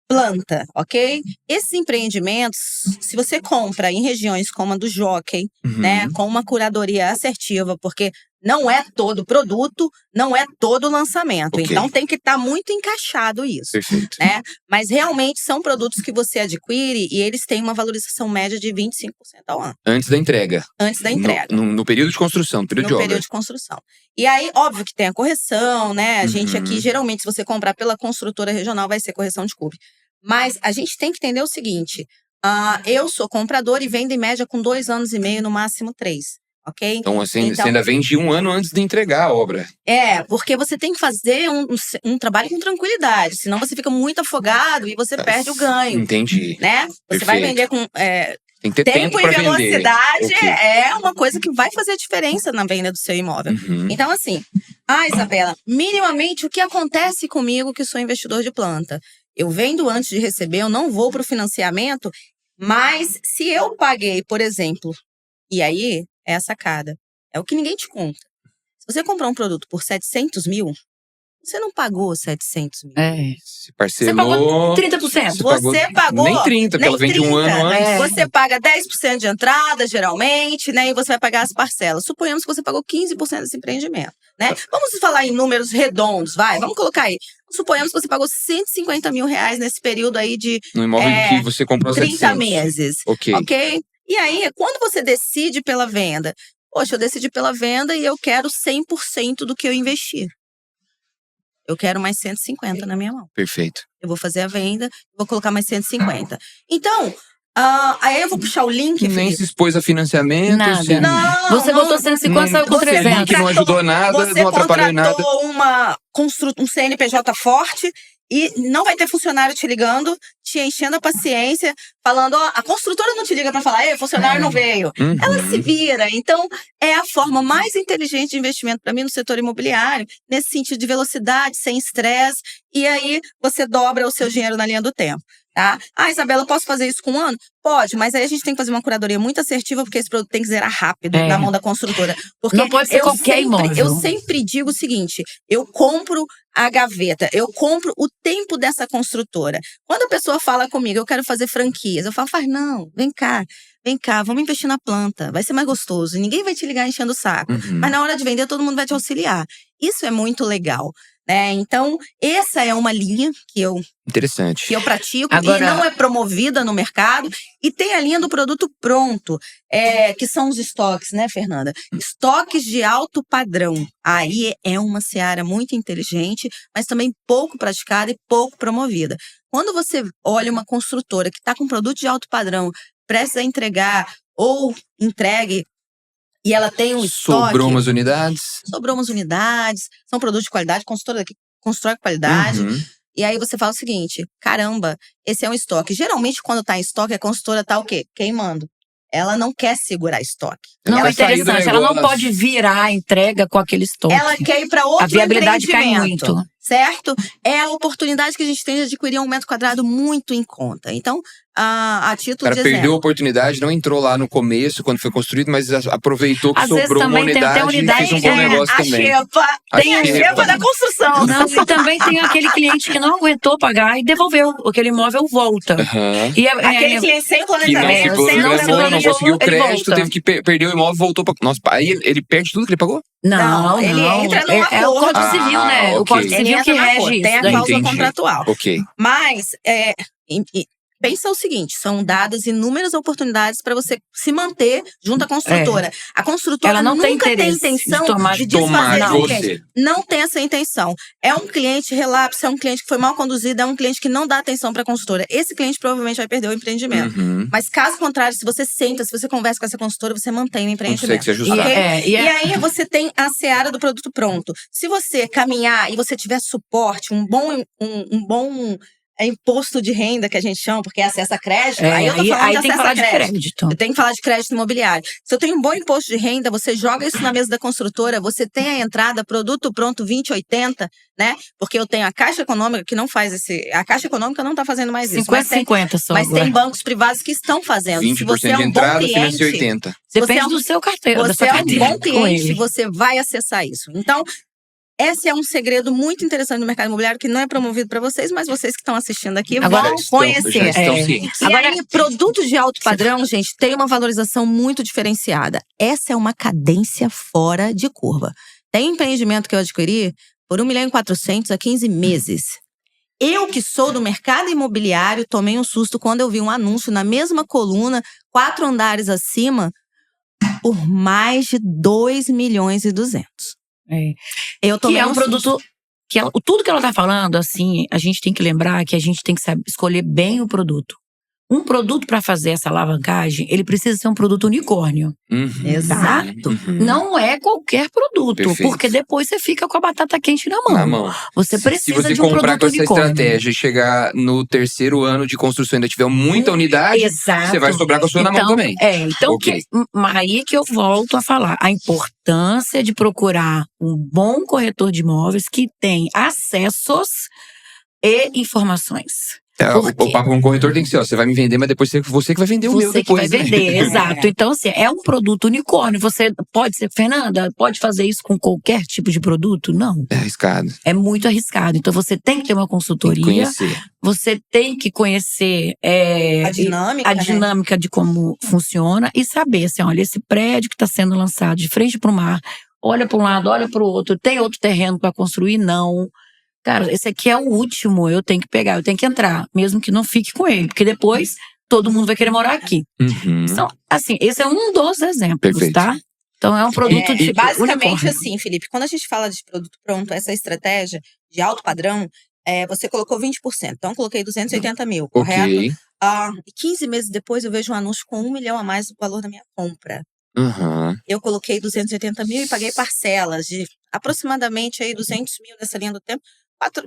planta, ok? Esses empreendimentos, se você compra em regiões como a do Jockey, né? Com uma curadoria assertiva, porque não é todo produto, não é todo lançamento. Okay. Então tem que estar muito encaixado isso. Perfeito. Né? Mas realmente são produtos que você adquire e eles têm uma valorização média de 25% ao ano. Antes da entrega. Antes da entrega. No período de construção, no período de obra. No período de construção. E aí, óbvio que tem a correção, né? A gente aqui, geralmente, se você comprar pela construtora regional, vai ser correção de CUP. Mas a gente tem que entender o seguinte. Eu sou comprador e vendo em média com 2 anos e meio, no máximo 3. Ok? Então, assim, você ainda vende 1 ano antes de entregar a obra. Porque você tem que fazer um trabalho com tranquilidade. Senão você fica muito afogado e você perde o ganho. Entendi. Né? Você Perfeito. vai vender com... Tem que ter tempo e velocidade okay. É uma coisa que vai fazer diferença na venda do seu imóvel. Então, assim, Isabela, minimamente o que acontece comigo que sou investidor de planta? Eu vendo antes de receber, eu não vou para o financiamento, mas se eu paguei, por exemplo, e aí é a sacada, é o que ninguém te conta. Se você comprar um produto por 700 mil, você não pagou 700 mil. Se parcelou... Você pagou 30%. Você pagou... Nem 30, porque ela vende 1 ano antes. Você paga 10% de entrada, geralmente, né? E você vai pagar as parcelas. Suponhamos que você pagou 15% desse empreendimento, né? Vamos falar em números redondos, vai. Vamos colocar aí. Suponhamos que você pagou 150 mil reais nesse período aí de... No imóvel que você comprou 30 700. meses. Ok? E aí, quando você decide pela venda? Poxa, eu decidi pela venda e eu quero 100% do que eu investi. Eu quero mais 150 na minha mão. Perfeito. Eu vou fazer a venda, vou colocar mais 150. Então, aí eu vou puxar o link, Felipe. Nem se expôs a financiamento. Nada. Não, você botou 150, saiu com 300. Que não ajudou nada, não atrapalhou nada. Você contratou um CNPJ forte E não vai ter funcionário te ligando, te enchendo a paciência, falando, ó, a construtora não te liga pra falar, o funcionário não veio. Uhum. Ela se vira. Então, é a forma mais inteligente de investimento para mim no setor imobiliário, nesse sentido de velocidade, sem estresse. E aí, você dobra o seu dinheiro na linha do tempo. Tá? Isabela, eu posso fazer isso com um ano? Pode, mas aí a gente tem que fazer uma curadoria muito assertiva, porque esse produto tem que zerar rápido na mão da construtora. Porque não pode ser qualquer imóvel. Eu sempre digo o seguinte, eu compro a gaveta, eu compro o tempo dessa construtora. Quando a pessoa fala comigo, eu quero fazer franquias, eu falo, não, vem cá, vamos investir na planta, vai ser mais gostoso. Ninguém vai te ligar enchendo o saco. Mas na hora de vender, todo mundo vai te auxiliar. Isso é muito legal. Né? Então, essa é uma linha que eu pratico. Agora, e não é promovida no mercado. E tem a linha do produto pronto, que são os estoques, né, Fernanda? Estoques de alto padrão. Aí é uma seara muito inteligente, mas também pouco praticada e pouco promovida. Quando você olha uma construtora que está com produto de alto padrão, prestes a entregar ou entregue, e ela tem um estoque. Sobrou umas unidades. São produtos de qualidade, construtora que constrói qualidade. E aí você fala o seguinte, caramba, esse é um estoque. Geralmente, quando tá em estoque, a consultora tá o quê? Queimando. Ela não quer segurar estoque. Não, ela é interessante. Ela não pode virar a entrega com aquele estoque. Ela quer ir para outro empreendimento. A viabilidade cai muito. Certo? É a oportunidade que a gente tem de adquirir um metro quadrado muito em conta. Então, a título de exemplo. Perdeu a oportunidade, não entrou lá no começo, quando foi construído, mas aproveitou que às sobrou uma unidade e fez um bom negócio também. Tem a xepa da construção. Não, e também tem aquele cliente que não aguentou pagar e devolveu. Aquele imóvel volta. E aquele cliente sem planejamento. Não conseguiu crédito, teve que perder o imóvel, voltou para. Nossa, aí ele perde tudo que ele pagou? Não. Ele entra no acordo. É o Código Civil, né? O Código Civil que rege isso. Tem a cláusula contratual. Ok. Mas, pensa o seguinte, são dadas inúmeras oportunidades para você se manter junto à construtora. A construtora ela não nunca tem intenção de desfazer o cliente. Não tem essa intenção. É um cliente relapso, é um cliente que foi mal conduzido, é um cliente que não dá atenção para a construtora. Esse cliente provavelmente vai perder o empreendimento. Mas caso contrário, se você senta, se você conversa com essa construtora, você mantém o empreendimento. Consegue se ajustar. E aí você tem a seara do produto pronto. Se você caminhar e você tiver suporte, um bom imposto de renda, que a gente chama, porque é acesso a crédito. Aí eu tô falando de acesso a crédito. Eu tenho que falar de crédito imobiliário. Se eu tenho um bom imposto de renda, você joga isso na mesa da construtora, você tem a entrada, produto pronto 2080, né? Porque eu tenho a Caixa Econômica que não faz a Caixa Econômica não tá fazendo mais isso. 50-50 só. Mas tem bancos privados que estão fazendo. 20% Se você é um de entrada, bom cliente, financia 80%. Depende do seu carteira. Você é um bom cliente, você vai acessar isso. Então, esse é um segredo muito interessante no mercado imobiliário que não é promovido para vocês, mas vocês que estão assistindo aqui vão conhecer. Agora, produtos de alto padrão, gente, tem uma valorização muito diferenciada. Essa é uma cadência fora de curva. Tem empreendimento que eu adquiri por 1.400.000 a 15 meses. Eu que sou do mercado imobiliário, tomei um susto quando eu vi um anúncio na mesma coluna, 4 andares acima, por mais de 2.200.000. Eu que é um produto tudo que ela tá falando, assim, a gente tem que lembrar que a gente tem que saber escolher bem o produto. Um produto para fazer essa alavancagem, ele precisa ser um produto unicórnio. Exato. Não é qualquer produto. Perfeito. Porque depois você fica com a batata quente na mão. Você precisa de um produto unicórnio. Se você comprar com essa estratégia e chegar no 3º ano de construção e ainda tiver muita unidade, você vai sobrar com a sua na mão também. Então, aí que eu volto a falar. A importância de procurar um bom corretor de imóveis que tem acessos e informações. O papo com o corretor tem que ser, você vai me vender, mas depois você que vai vender o meu depois. Você que vai vender, exato. Então, assim, é um produto unicórnio. Você pode ser, Fernanda, pode fazer isso com qualquer tipo de produto? Não. É arriscado. É muito arriscado. Então, você tem que ter uma consultoria. Tem que conhecer. Você tem que conhecer a dinâmica de como funciona e saber, assim, olha, esse prédio que está sendo lançado de frente para o mar, olha para um lado, olha para o outro, tem outro terreno para construir? Não. Cara, esse aqui é o último, eu tenho que pegar, eu tenho que entrar, mesmo que não fique com ele, porque depois todo mundo vai querer morar aqui. Então, assim, esse é um dos exemplos, tá? Então, é um produto de basicamente unicórnio. assim, Felipe, quando a gente fala de produto pronto, essa estratégia de alto padrão, você colocou 20%, então eu coloquei 280.000, correto? 15 meses depois eu vejo um anúncio com 1 milhão a mais do valor da minha compra. Eu coloquei 280.000 e paguei parcelas de aproximadamente aí 200.000 nessa linha do tempo.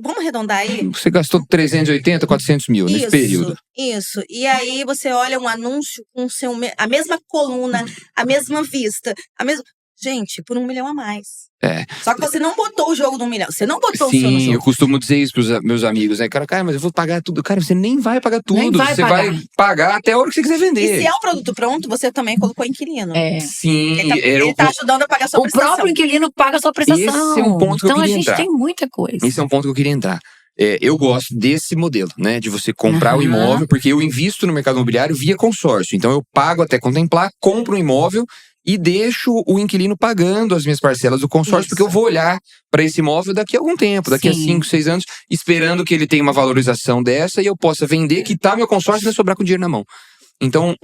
Vamos arredondar aí? Você gastou 380, 400 mil nesse período. Isso. E aí você olha um anúncio com a mesma coluna, a mesma vista, Gente, por 1 milhão a mais. Só que você não botou o jogo do 1 milhão. Você não botou o seu no jogo. Sim, eu costumo dizer isso pros meus amigos, né? Cara, mas eu vou pagar tudo. Cara, você nem vai pagar tudo. Nem vai você pagar. vai pagar até a hora que você quiser vender. E se é um produto pronto, você também colocou inquilino. Sim. Ele tá ajudando a pagar a sua prestação. O próprio inquilino paga a sua prestação. Esse é um ponto que eu queria Então a entrar. gente tem muita coisa. Esse é um ponto que eu queria entrar. Eu gosto desse modelo, né? De você comprar o imóvel, porque eu invisto no mercado imobiliário via consórcio. Então eu pago até contemplar, compro um imóvel e deixo o inquilino pagando as minhas parcelas do consórcio, porque eu vou olhar para esse imóvel daqui a algum tempo, daqui a 5, 6 anos, esperando que ele tenha uma valorização dessa e eu possa vender, quitar meu consórcio e não sobrar com dinheiro na mão. Então,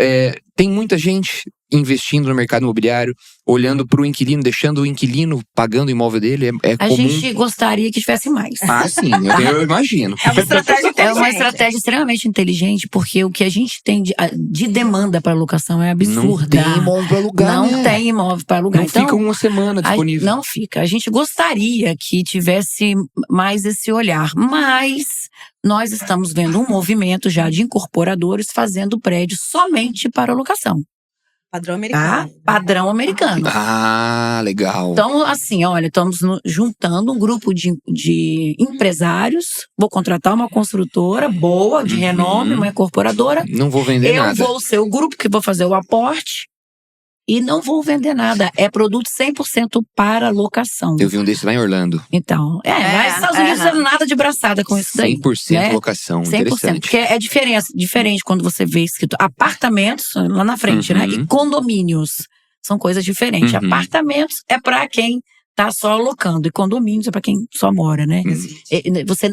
tem muita gente investindo no mercado imobiliário, olhando para o inquilino, deixando o inquilino pagando o imóvel dele. É A comum. gente gostaria que tivesse mais. Ah, sim, eu imagino. É uma estratégia inteligente. É uma estratégia extremamente inteligente, porque o que a gente tem de demanda para locação é absurda. Não tem imóvel para alugar, Não né? tem imóvel para alugar. Não Então, fica uma semana disponível. Não fica. A gente gostaria que tivesse mais esse olhar, mas nós estamos vendo um movimento já de incorporadores fazendo prédios somente para locação. Padrão americano. Padrão americano. Ah, legal. Então, assim, olha, estamos juntando um grupo de empresários. Vou contratar uma construtora boa, de renome, uma incorporadora. Não vou vender nada. Eu vou ser o grupo que vou fazer o aporte e não vou vender nada. É produto 100% para locação. Eu vi um desse lá em Orlando. Então, mas os Estados Unidos não é nada de braçada com isso daí. 100% né? locação, 100%, interessante. porque é diferente quando você vê escrito apartamentos lá na frente, né? E condomínios. São coisas diferentes. Apartamentos é para quem tá só alocando. E condomínios é para quem só mora, né?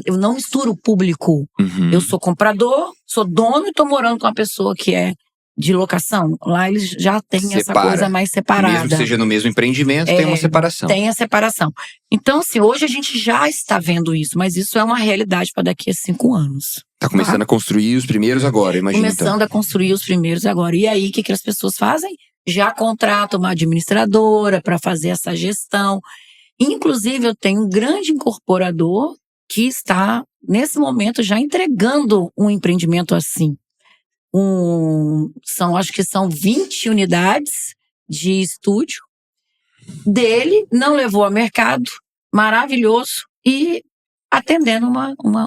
Eu não misturo o público. Eu sou comprador, sou dono e tô morando com uma pessoa que é de locação. Lá eles já têm essa coisa mais separada. Mesmo que seja no mesmo empreendimento, tem uma separação. Tem a separação. Então, assim, hoje a gente já está vendo isso, mas isso é uma realidade para daqui a 5 anos. Tá começando a construir os primeiros agora, imagina. Começando a construir os primeiros agora. E aí, o que as pessoas fazem? Já contratam uma administradora para fazer essa gestão. Inclusive, eu tenho um grande incorporador que está, nesse momento, já entregando um empreendimento assim. Acho que são 20 unidades de estúdio dele, não levou a mercado, maravilhoso, e atendendo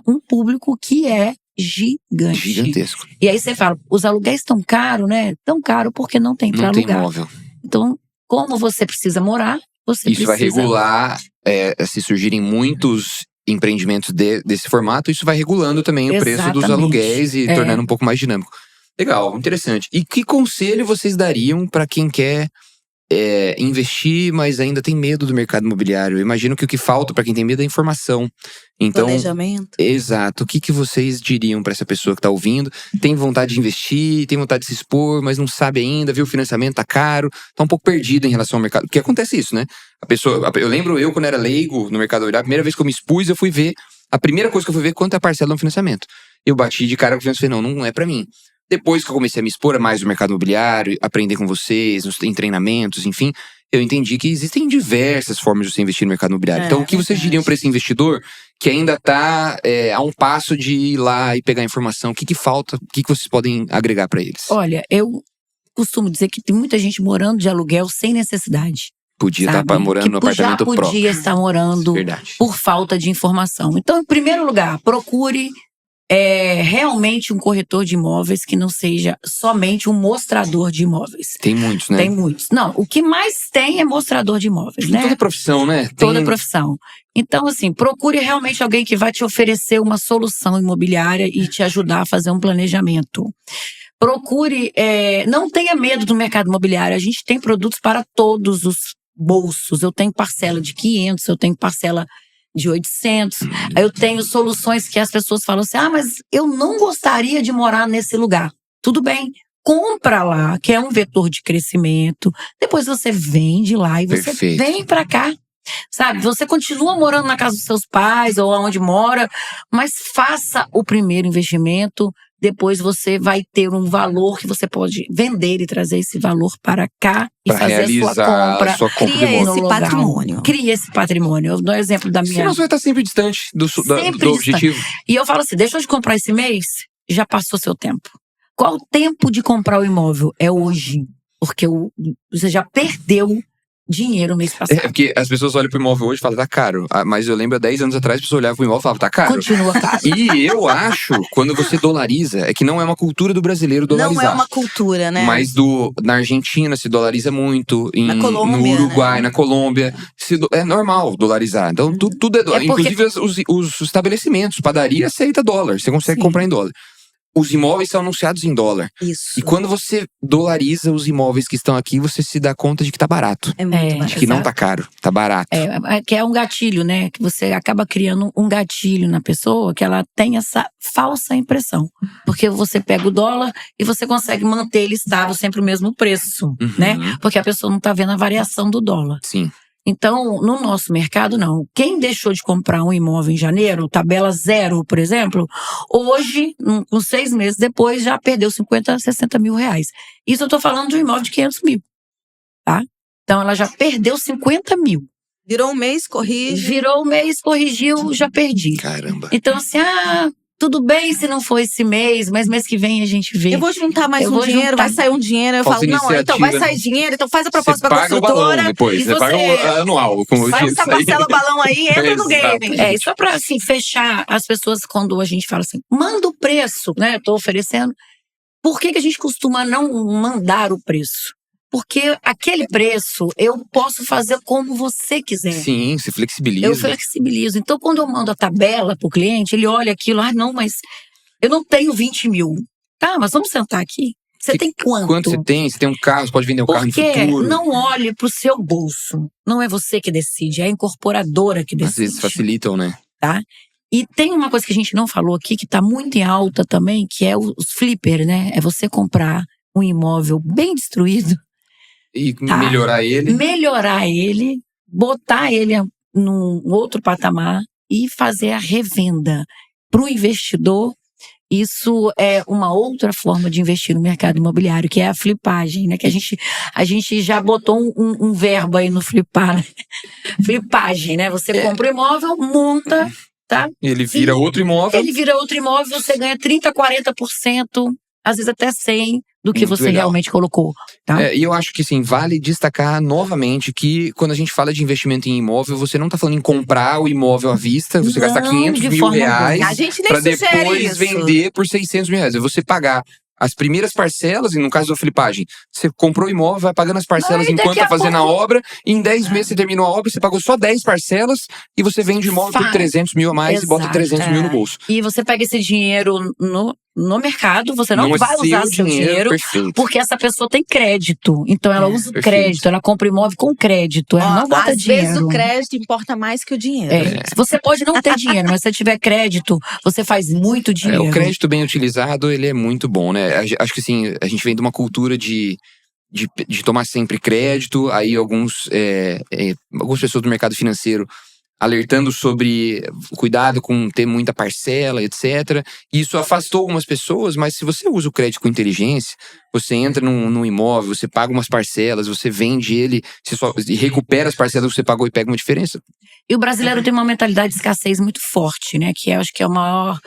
um público que é gigante. Gigantesco. E aí você fala, os aluguéis estão caros, né? Tão caro porque não tem para alugar. Não tem imóvel. Então, como você precisa morar, Isso vai regular, se surgirem muitos empreendimentos desse formato, isso vai regulando também o preço dos aluguéis e tornando um pouco mais dinâmico. Legal, interessante. E que conselho vocês dariam para quem quer investir, mas ainda tem medo do mercado imobiliário? Eu imagino que o que falta para quem tem medo é informação. Então, planejamento. Exato. O que vocês diriam para essa pessoa que está ouvindo? Tem vontade de investir, tem vontade de se expor, mas não sabe ainda, viu? O financiamento tá caro, tá um pouco perdido em relação ao mercado. Porque acontece isso, né? Eu lembro quando era leigo no mercado imobiliário, a primeira vez que eu me expus, eu fui ver. A primeira coisa que eu fui ver quanto é a parcela do financiamento. Eu bati de cara com o financiamento, não é para mim. Depois que eu comecei a me expor mais no mercado imobiliário, aprender com vocês, em treinamentos, enfim, eu entendi que existem diversas formas de você investir no mercado imobiliário. Então, o que vocês diriam para esse investidor que ainda está a um passo de ir lá e pegar informação? O que falta? O que vocês podem agregar para eles? Olha, eu costumo dizer que tem muita gente morando de aluguel sem necessidade. Podia estar morando no apartamento próprio. Já podia estar morando por falta de informação. Então, em primeiro lugar, procure realmente um corretor de imóveis que não seja somente um mostrador de imóveis. Tem muitos, né? Tem muitos. Não, o que mais tem é mostrador de imóveis, né? Toda profissão, né? Toda profissão. Então, assim, procure realmente alguém que vai te oferecer uma solução imobiliária e te ajudar a fazer um planejamento. Procure, não tenha medo do mercado imobiliário. A gente tem produtos para todos os bolsos. Eu tenho parcela de 500, eu tenho parcela de 800. Eu tenho soluções que as pessoas falam assim, mas eu não gostaria de morar nesse lugar. Tudo bem, compra lá, que é um vetor de crescimento. Depois você vende lá e você vem pra cá. Sabe, você continua morando na casa dos seus pais ou onde mora, mas faça o primeiro investimento. depois você vai ter um valor que você pode vender e trazer esse valor para cá e Pra fazer a sua compra. Cria de imóvel. esse no local. patrimônio. Cria esse patrimônio. Eu dou exemplo da minha. Senão você vai estar sempre distante do Sempre objetivo. E eu falo assim, deixa eu te comprar esse mês, já passou seu tempo. Qual o tempo de comprar o imóvel? É hoje. Porque você já perdeu dinheiro mês passado. Porque as pessoas olham pro imóvel hoje e falam, tá caro. Mas eu lembro, há 10 anos atrás, as pessoas olhavam pro imóvel e falavam, tá caro. Continua caro. E eu acho, quando você dolariza, é que não é uma cultura do brasileiro dolarizar. Não é uma cultura, né? Mas na Argentina se dolariza muito, Na Colômbia, no Uruguai, né? na Colômbia. É normal dolarizar. Então tudo é dólar. É porque- Inclusive os estabelecimentos, padaria aceita dólar. Você consegue Sim. comprar em dólar. Os imóveis são anunciados em dólar. Isso. E quando você dolariza os imóveis que estão aqui, você se dá conta de que tá barato. É muito É. barato. De que não Exato. tá caro, tá barato. Que é um gatilho, né? Que você acaba criando um gatilho na pessoa que ela tem essa falsa impressão. Porque você pega o dólar e você consegue manter ele estável, sempre o mesmo preço, né? Porque a pessoa não tá vendo a variação do dólar. Sim. Então, no nosso mercado, não. Quem deixou de comprar um imóvel em janeiro, tabela 0, por exemplo, hoje, com 6 meses depois, já perdeu 50, 60 mil reais. Isso eu tô falando de um imóvel de 500 mil, tá? Então, ela já perdeu 50 mil. Virou um mês, corrige. Virou o mês, corrigiu, já perdi. Caramba. Então, assim, tudo bem se não for esse mês, mas mês que vem a gente vê. Eu vou juntar mais Eu um vou dinheiro, juntar. vai sair um dinheiro. Eu Falsa falo, não, então iniciativa, vai né? sair dinheiro, então faz a proposta Você pra paga o balão construtora. depois. e Você paga o anual, como eu Faz disse. essa parcela balão aí, entra no Exato. game. E só pra, assim, fechar as pessoas quando a gente fala assim, manda o preço, né? Eu tô oferecendo. Por que a gente costuma não mandar o preço? Porque aquele preço eu posso fazer como você quiser. Sim, se flexibiliza. Eu flexibilizo. Então, quando eu mando a tabela pro cliente, ele olha aquilo, não, mas eu não tenho 20 mil. Tá, mas vamos sentar aqui. Você tem quanto? Quanto você tem? Você tem um carro, você pode vender um carro no Porque futuro. não olhe pro seu bolso. Não é você que decide, é a incorporadora que Às decide. vezes facilitam, né? Tá? E tem uma coisa que a gente não falou aqui, que tá muito em alta também, que é os flipper, né? É você comprar um imóvel bem destruído, E Tá. melhorar ele. melhorar ele, botar ele num outro patamar e fazer a revenda. Para o investidor, isso é uma outra forma de investir no mercado imobiliário, que é a flipagem, né? Que a gente já botou um verbo aí no flipar, né? Flipagem, né? Você compra o imóvel, monta, tá? Ele vira outro imóvel. Ele vira outro imóvel, você ganha 30%, 40%, às vezes até 100% do que Muito você legal. realmente colocou, tá? E eu acho que sim, vale destacar novamente que quando a gente fala de investimento em imóvel, você não tá falando em comprar o imóvel à vista, você Não, gastar 500 de mil forma reais alguma. A gente nem pra sugere depois isso. vender por 600 mil reais. É você pagar as primeiras parcelas, e no caso da flipagem, você comprou o imóvel, vai pagando as parcelas Aí, enquanto daqui tá a fazendo a pouco- obra, e em 10 meses você terminou a obra, você pagou só 10 parcelas e você vende o imóvel por Faz. 300 mil a mais e bota Exato, 300 mil no bolso. E você pega esse dinheiro no mercado, você não é vai usar seu dinheiro, perfeito. porque essa pessoa tem crédito. Então ela usa o perfeito. crédito, ela compra imóvel com crédito, ela não bota Às dinheiro. vezes o crédito importa mais que o dinheiro. Você pode não ter dinheiro, mas se você tiver crédito, você faz muito dinheiro. O crédito bem utilizado, ele é muito bom, né? Acho que assim, a gente vem de uma cultura de tomar sempre crédito, aí algumas pessoas do mercado financeiro alertando sobre cuidado com ter muita parcela, etc. Isso afastou algumas pessoas, mas se você usa o crédito com inteligência, você entra num imóvel, você paga umas parcelas, você vende ele, e recupera as parcelas que você pagou e pega uma diferença. E o brasileiro tem uma mentalidade de escassez muito forte, né? Que acho que é o maior,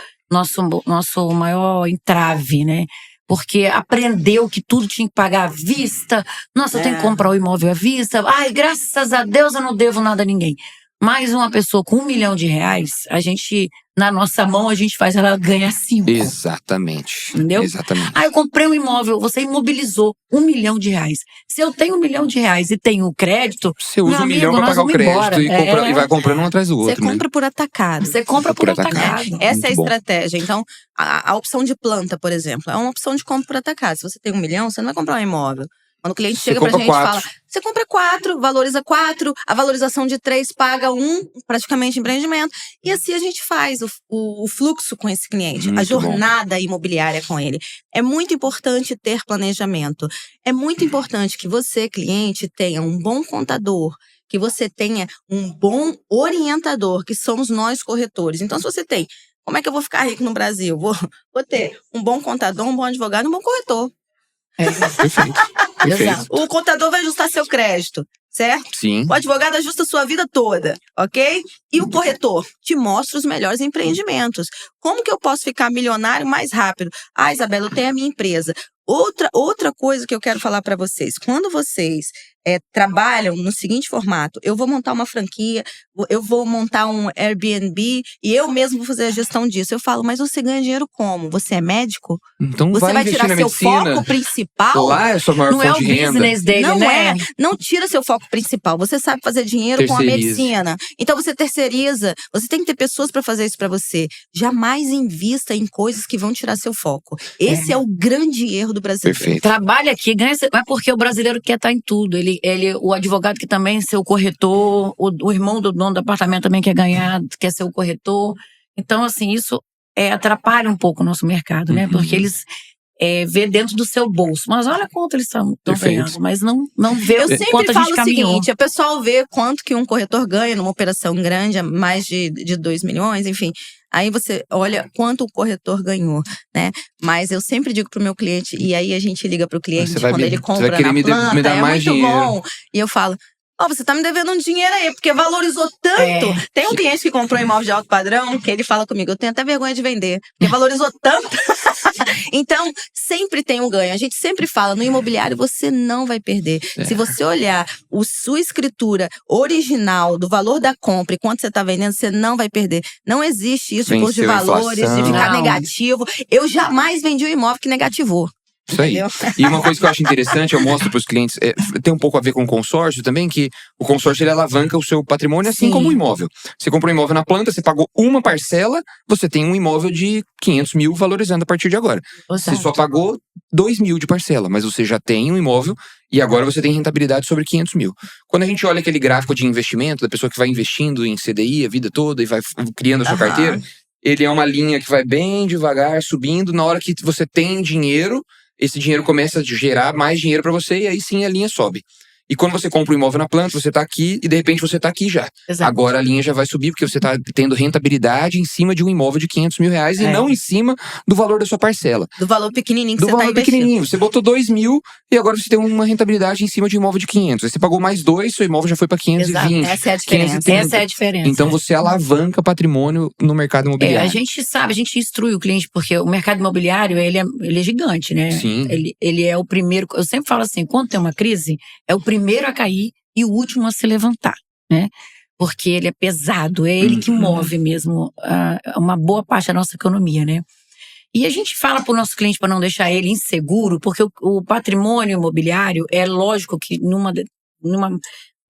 nosso maior entrave, né? Porque aprendeu que tudo tinha que pagar à vista. Nossa, eu tenho que comprar o imóvel à vista. Ai, graças a Deus eu não devo nada a ninguém. Mais uma pessoa com R$1 milhão, a gente, na nossa mão, a gente faz ela ganhar 5. Exatamente. Entendeu? Exatamente. Eu comprei um imóvel, você imobilizou R$1 milhão. Se eu tenho R$1 milhão e tenho crédito, Você usa meu 1 milhão amigo, pra nós pagar o vamos crédito embora. e vai comprando um atrás do Você outro, né? compra por atacado. Você compra por atacado. Essa é a Muito bom. estratégia. Então, a opção de planta, por exemplo, é uma opção de compra por atacado. Se você tem R$1 milhão, você não vai comprar um imóvel. Quando o cliente Você chega pra compra gente e 4. fala, você compra 4, valoriza 4, a valorização de 3 paga 1, praticamente empreendimento. E assim a gente faz o fluxo com esse cliente, a Muito jornada imobiliária com ele. É muito importante ter planejamento. É muito importante que você, cliente, tenha um bom contador, que você tenha um bom orientador, que somos nós corretores. Então, se você tem Como é que eu vou ficar rico no Brasil? Vou ter um bom contador, um bom advogado e um bom corretor. Perfeito. Exato. O contador vai ajustar seu crédito, certo? Sim. O advogado ajusta a sua vida toda, ok? E o corretor te mostra os melhores empreendimentos. Como que eu posso ficar milionário mais rápido? Ah, Isabela, eu tenho a minha empresa. Outra coisa que eu quero falar para vocês. Quando vocês trabalham no seguinte formato, eu vou montar uma franquia, eu vou montar um Airbnb e eu mesmo vou fazer a gestão disso. Eu falo, mas você ganha dinheiro como? Você é médico? Então Você vai tirar investir na seu medicina. foco principal? Lá é a sua maior Não é o fonte de renda. business dele, Não né? é. Não tira seu foco principal. Você sabe fazer dinheiro com a Terceirize. medicina. Então você terceiriza. Você tem que ter pessoas para fazer isso para você. Jamais invista em coisas que vão tirar seu foco. Esse é o grande erro do brasileiro. Perfeito. Trabalha aqui, ganha. É porque o brasileiro quer estar em tudo. O advogado que também ser o corretor, o irmão do dono do apartamento também quer ganhar, quer ser o corretor. Então, assim, isso atrapalha um pouco o nosso mercado, né? Porque eles vê dentro do seu bolso. Mas olha quanto eles estão ganhando. Mas não vê Eu o sempre quanto a falo gente o caminhou. seguinte, o pessoal vê quanto que um corretor ganha numa operação grande, mais de 2 milhões, enfim. Aí você olha quanto o corretor ganhou, né? Mas eu sempre digo pro meu cliente, e aí a gente liga pro cliente quando ele compra querer na planta, me dar é mais muito dinheiro. bom. E eu falo, você tá me devendo um dinheiro aí, porque valorizou tanto. Tem um cliente que comprou um imóvel de alto padrão, que ele fala comigo, eu tenho até vergonha de vender, porque valorizou tanto. Então, sempre tem um ganho. A gente sempre fala, no imobiliário você não vai perder. Se você olhar sua escritura original do valor da compra e quanto você está vendendo, você não vai perder. Não existe isso de curso de Venceu a valores, de inflação. ficar Não. negativo. Eu jamais vendi um imóvel que negativou. Isso aí. Entendeu? E uma coisa que eu acho interessante, eu mostro para os clientes, tem um pouco a ver com o consórcio também, que o consórcio ele alavanca o seu patrimônio assim Sim. como o imóvel. Você comprou um imóvel na planta, você pagou uma parcela, você tem um imóvel de 500 mil valorizando a partir de agora. Você Exato. só pagou 2 mil de parcela, mas você já tem um imóvel e agora você tem rentabilidade sobre 500 mil. Quando a gente olha aquele gráfico de investimento, da pessoa que vai investindo em CDI a vida toda e vai criando a sua carteira, ele é uma linha que vai bem devagar, subindo. Na hora que você tem dinheiro, esse dinheiro começa a gerar mais dinheiro para você e aí sim a linha sobe. E quando você compra um imóvel na planta, você tá aqui e de repente você tá aqui já. Exato. Agora a linha já vai subir porque você tá tendo rentabilidade em cima de um imóvel de 500 mil reais e não em cima do valor da sua parcela. Do valor pequenininho que Do você está valor investindo. pequenininho. Você botou 2 mil e agora você tem uma rentabilidade em cima de um imóvel de 500. Aí você pagou mais 2, seu imóvel já foi para 520. Exato, essa é a diferença. 530. Essa é a diferença. Então você alavanca patrimônio no mercado imobiliário. A gente sabe, a gente instrui o cliente, porque o mercado imobiliário, ele é gigante, né? Sim. Ele é o primeiro, eu sempre falo assim, quando tem uma crise, é o primeiro a cair e o último a se levantar, né? Porque ele é pesado, é ele que move mesmo uma boa parte da nossa economia, né? E a gente fala para o nosso cliente para não deixar ele inseguro, porque o patrimônio imobiliário é lógico que numa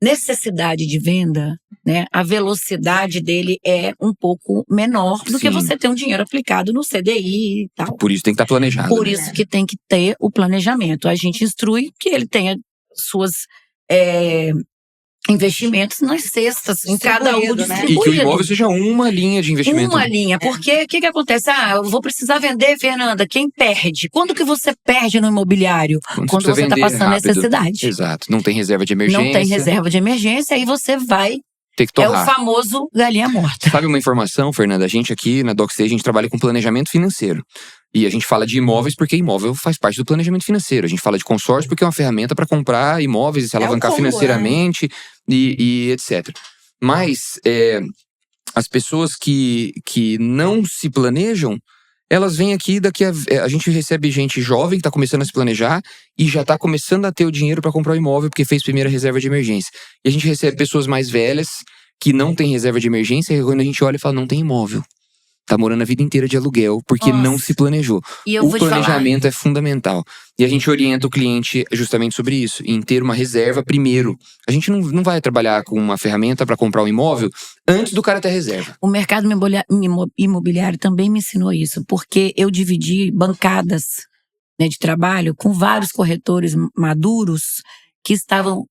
necessidade de venda, né, a velocidade dele é um pouco menor do que Sim. você ter um dinheiro aplicado no CDI e tal. Por isso tem que estar planejado. Por né? isso que tem que ter o planejamento. A gente instrui que ele tenha suas investimentos nas cestas, em cada um Distribuído, né? E que o distribuído. imóvel seja uma linha de investimento. Uma linha, porque o que acontece? Eu vou precisar vender, Fernanda, quem perde? Quando que você perde no imobiliário? Quando precisa você está vender passando rápido. necessidade. Exato. Não tem reserva de emergência. Não tem reserva de emergência, aí você vai. Tem que É o torrar. famoso galinha morta. Sabe uma informação, Fernanda? A gente aqui na DocStage, a gente trabalha com planejamento financeiro. E a gente fala de imóveis porque imóvel faz parte do planejamento financeiro. A gente fala de consórcio porque é uma ferramenta para comprar imóveis e se alavancar combo, financeiramente e etc. Mas as pessoas que não se planejam, elas vêm aqui a gente recebe gente jovem que está começando a se planejar e já está começando a ter o dinheiro para comprar o imóvel porque fez primeira reserva de emergência. E a gente recebe pessoas mais velhas que não têm reserva de emergência e quando a gente olha e fala, não tem imóvel. Tá morando a vida inteira de aluguel porque Nossa. não se planejou. E eu O vou te falar. planejamento é fundamental. E a gente orienta o cliente justamente sobre isso, em ter uma reserva primeiro. A gente não vai trabalhar com uma ferramenta para comprar um imóvel antes do cara ter reserva. O mercado imobiliário também me ensinou isso, porque eu dividi bancadas, né, de trabalho com vários corretores maduros que estavam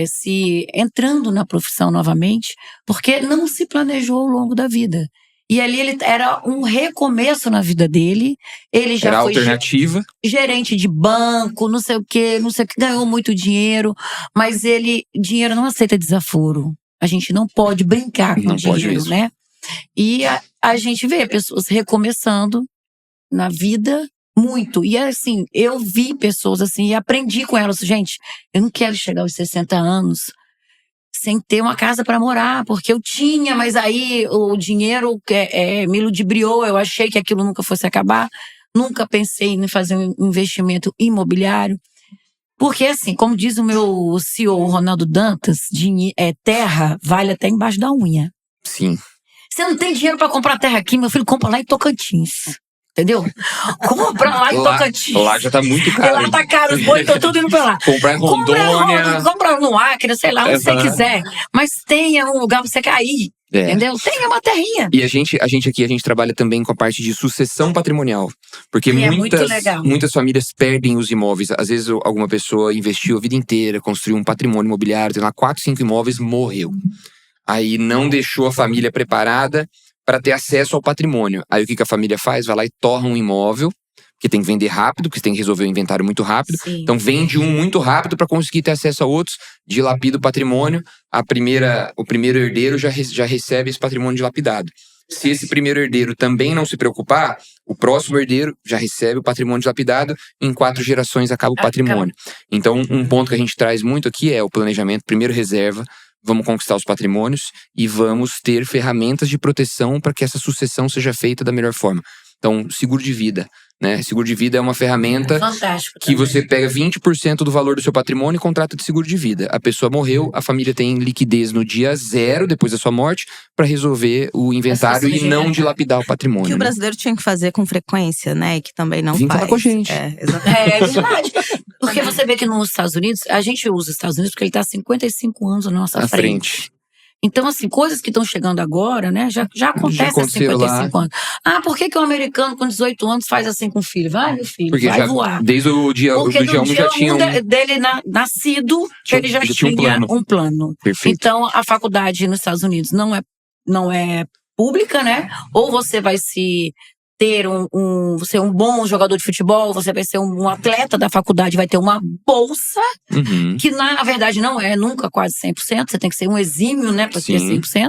se entrando na profissão novamente, porque não se planejou ao longo da vida. E ali ele era um recomeço na vida dele. Ele já Era foi alternativa. gerente de banco, não sei o que, ganhou muito dinheiro. Mas dinheiro não aceita desaforo. A gente não pode brincar com Não pode dinheiro, mesmo. né? E a gente vê pessoas recomeçando na vida muito. E assim, eu vi pessoas assim e aprendi com elas. Gente, eu não quero chegar aos 60 anos sem ter uma casa para morar, porque eu tinha, mas aí o dinheiro me ludibriou, eu achei que aquilo nunca fosse acabar, nunca pensei em fazer um investimento imobiliário, porque assim, como diz o meu CEO, Ronaldo Dantas, terra vale até embaixo da unha. Sim. Você não tem dinheiro para comprar terra aqui, meu filho, compra lá em Tocantins. Entendeu? Compra lá em Tocantins. Lá já tá muito caro. Lá tá caro, os bois estão tudo indo pra lá. Comprar em Rondônia. Compra no Acre, sei lá, onde você quiser. Mas tenha um lugar pra você cair. Entendeu? Tenha uma terrinha. E a gente aqui, a gente trabalha também com a parte de sucessão patrimonial. Porque muitas famílias perdem os imóveis. Às vezes alguma pessoa investiu a vida inteira, construiu um patrimônio imobiliário, tem lá 4, 5 imóveis, morreu. Aí não deixou a família preparada para ter acesso ao patrimônio. Aí o que a família faz? Vai lá e torra um imóvel, que tem que vender rápido, porque tem que resolver o inventário muito rápido. Sim. Então vende um muito rápido para conseguir ter acesso a outros, dilapida o patrimônio. O primeiro herdeiro já recebe esse patrimônio dilapidado. Se esse primeiro herdeiro também não se preocupar, o próximo herdeiro já recebe o patrimônio dilapidado, em 4 gerações acaba o patrimônio. Então um ponto que a gente traz muito aqui é o planejamento, primeiro reserva, vamos conquistar os patrimônios e vamos ter ferramentas de proteção para que essa sucessão seja feita da melhor forma. Então, seguro de vida, né? Seguro de vida é uma ferramenta que você pega 20% do valor do seu patrimônio e contrata de seguro de vida. A pessoa morreu, a família tem liquidez no dia 0, depois da sua morte, para resolver o inventário e não dilapidar o patrimônio. Que o brasileiro tinha que fazer com frequência, né? E que também não Vem faz. falar com a gente. Exatamente. É verdade. Porque você vê que nos Estados Unidos, a gente usa os Estados Unidos porque ele está há 55 anos na nossa frente. Então, assim, coisas que estão chegando agora, né, já acontecem há 55 anos. Ah, por que o americano com 18 anos faz assim com o filho? Vai, meu filho, porque vai voar. Desde o dia 1 já tinha dele nascido, ele já tinha um plano. Perfeito. Então, a faculdade nos Estados Unidos não é pública, né? Ou você vai ter você é um bom jogador de futebol, você vai ser um atleta da faculdade, vai ter uma bolsa, que na verdade não é nunca quase 100%, você tem que ser um exímio, né, para ter 100%.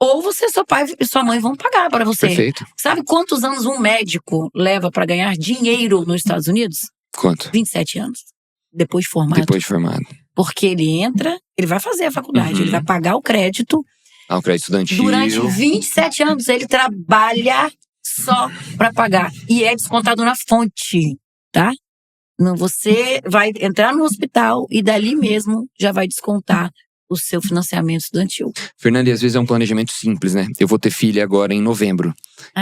Ou seu pai e sua mãe vão pagar para você. Perfeito. Sabe quantos anos um médico leva para ganhar dinheiro nos Estados Unidos? Quanto? 27 anos. Depois de formado. Porque ele vai fazer a faculdade, ele vai pagar o crédito. O crédito estudantil. Durante 27 anos ele trabalha só para pagar. E é descontado na fonte, tá? Não, você vai entrar no hospital e dali mesmo já vai descontar o seu financiamento estudantil. Fernanda, e às vezes é um planejamento simples, né? Eu vou ter filha agora em novembro.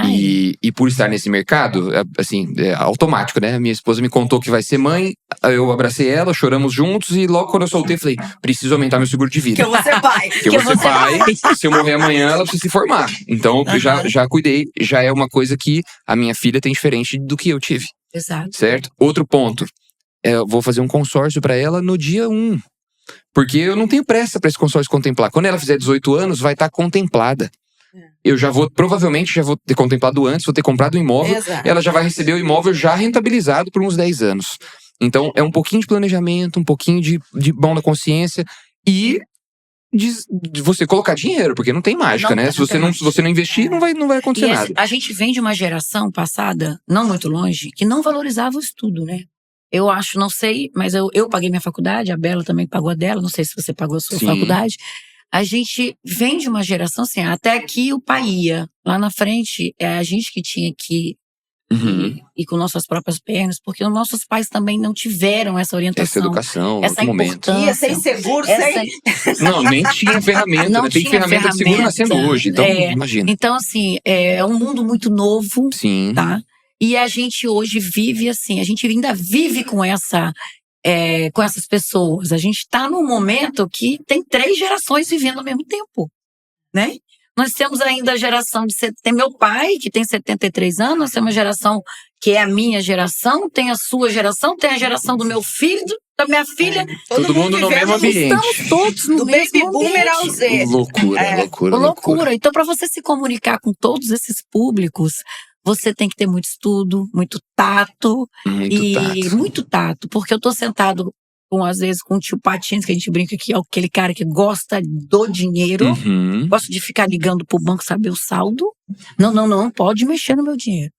E por estar nesse mercado, assim, é automático, né? Minha esposa me contou que vai ser mãe, eu abracei ela, choramos juntos e logo quando eu soltei, falei, preciso aumentar meu seguro de vida. Que eu vou ser pai. Que eu vou ser pai. Se eu morrer amanhã, ela precisa se formar. Então, eu já cuidei. Já é uma coisa que a minha filha tem diferente do que eu tive. Exato. Certo? Outro ponto. Eu vou fazer um consórcio para ela no dia 1. Porque eu não tenho pressa para esse consórcio contemplar. Quando ela fizer 18 anos, vai estar contemplada. Eu provavelmente já vou ter contemplado antes, vou ter comprado um imóvel. Exato. Ela já vai receber o imóvel já rentabilizado por uns 10 anos. Então, é um pouquinho de planejamento, um pouquinho de mão na consciência e de você colocar dinheiro, porque não tem mágica, né? Se você não investir, não vai acontecer nada. A gente vem de uma geração passada, não muito longe, que não valorizava o estudo, né? Eu acho, não sei, mas eu paguei minha faculdade, a Bela também pagou a dela, não sei se você pagou a sua faculdade. A gente vem de uma geração assim, até aqui o pai ia. Lá na frente, é a gente que tinha que ir com nossas próprias pernas, porque os nossos pais também não tiveram essa orientação. Essa educação, essa importância. Ia sem seguro, Não, nem tinha ferramenta, não né? Tem ferramenta de seguro nascendo hoje, então imagina. Então, assim, é um mundo muito novo, Sim. Tá? E a gente hoje vive assim, a gente ainda vive com essas pessoas. A gente está num momento que tem 3 gerações vivendo ao mesmo tempo, né? Nós temos ainda a geração tem meu pai, que tem 73 anos, nós temos uma geração que é a minha geração, tem a sua geração, tem a geração do meu filho, da minha filha. Todo mundo no mesmo ambiente. Estamos todos no do mesmo baby boomer ao Z. Loucura. Então, para você se comunicar com todos esses públicos, você tem que ter muito estudo, muito tato. Muito tato. Porque eu tô sentado às vezes, com o tio Patins, que a gente brinca que é aquele cara que gosta do dinheiro. Uhum. Gosta de ficar ligando pro banco, saber o saldo. Não pode mexer no meu dinheiro.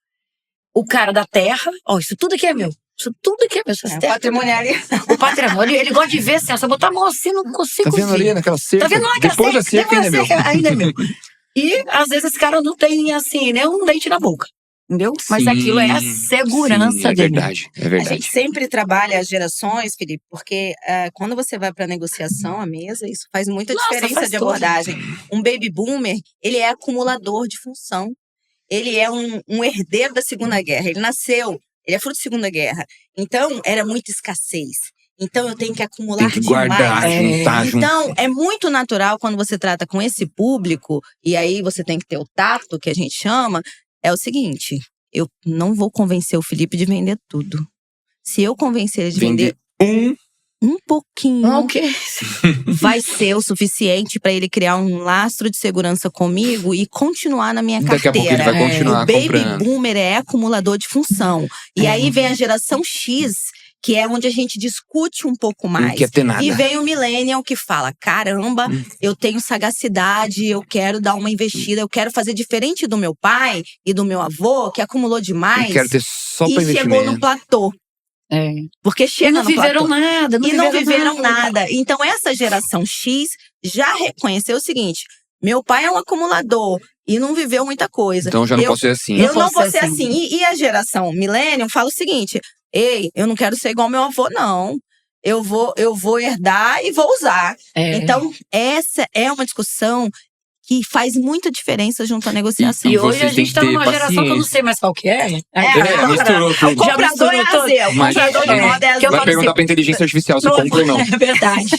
O cara da terra, isso tudo aqui é meu. Isso tudo aqui é meu. O patrimonial. O patrimônio, ele gosta de ver assim, se eu botar a mão assim, não consigo Tá vendo ver. ali naquela cerca? Tá vendo lá Depois da cerca ainda é meu. Ainda é meu. E, às vezes, esse cara não tem, assim, nem um dente na boca. Entendeu? Mas Sim, aquilo é a segurança é dele. verdade, é A verdade. gente sempre trabalha as gerações, Felipe, porque quando você vai para negociação à mesa, isso faz muita diferença faz de tudo. abordagem. Um baby boomer, ele é acumulador de função. Ele é um herdeiro da Segunda Guerra. Ele nasceu, ele é fruto da Segunda Guerra. Então, era muita escassez. Então, eu tenho que acumular Tem que guardar, demais. juntar. Então, é muito natural quando você trata com esse público, e aí você tem que ter o tato, que a gente chama, é o seguinte, eu não vou convencer o Felipe de vender tudo. Se eu convencer ele de vender um pouquinho, Ok. vai ser o suficiente para ele criar um lastro de segurança comigo e continuar na minha Daqui a pouco ele carteira. vai continuar O baby comprando. boomer é acumulador de função. E aí vem a geração X, que é onde a gente discute um pouco Não mais. quer ter nada. E vem o millennial que fala, caramba, eu tenho sagacidade, eu quero dar uma investida, eu quero fazer diferente do meu pai e do meu avô, que acumulou demais. Eu quero ter só E pra chegou investimento. no platô. Porque chega E não no viveram platô. nada. E não viveram nada. Então, essa geração X já reconheceu o seguinte: meu pai é um acumulador e não viveu muita coisa. Então já não posso ser assim. Eu não vou ser assim. E a geração Millennium fala o seguinte: ei, eu não quero ser igual ao meu avô, não. Eu vou herdar e vou usar. Então, essa é uma discussão que faz muita diferença junto à negociação. E hoje a vocês têm gente tá que ter numa geração que eu não paciência. sei mais qual que é. Misturou tudo. O comprador é azedo. O comprador de moda é Que eu Vai falo perguntar assim, pra inteligência artificial se compra ou não. É verdade.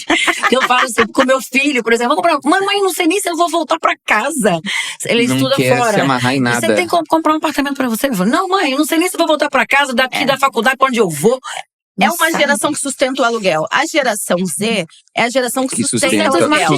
Que eu falo assim, com meu filho, por exemplo, vou comprar. Mamãe, não sei nem se eu vou voltar pra casa. Ele Não estuda quer fora. se amarrar em nada. Você tem como comprar um apartamento pra você? Eu falo, não, mãe, eu não sei nem se eu vou voltar pra casa daqui da faculdade pra onde eu vou. É uma geração que sustenta o aluguel. A geração Z é a geração que sustenta o aluguel.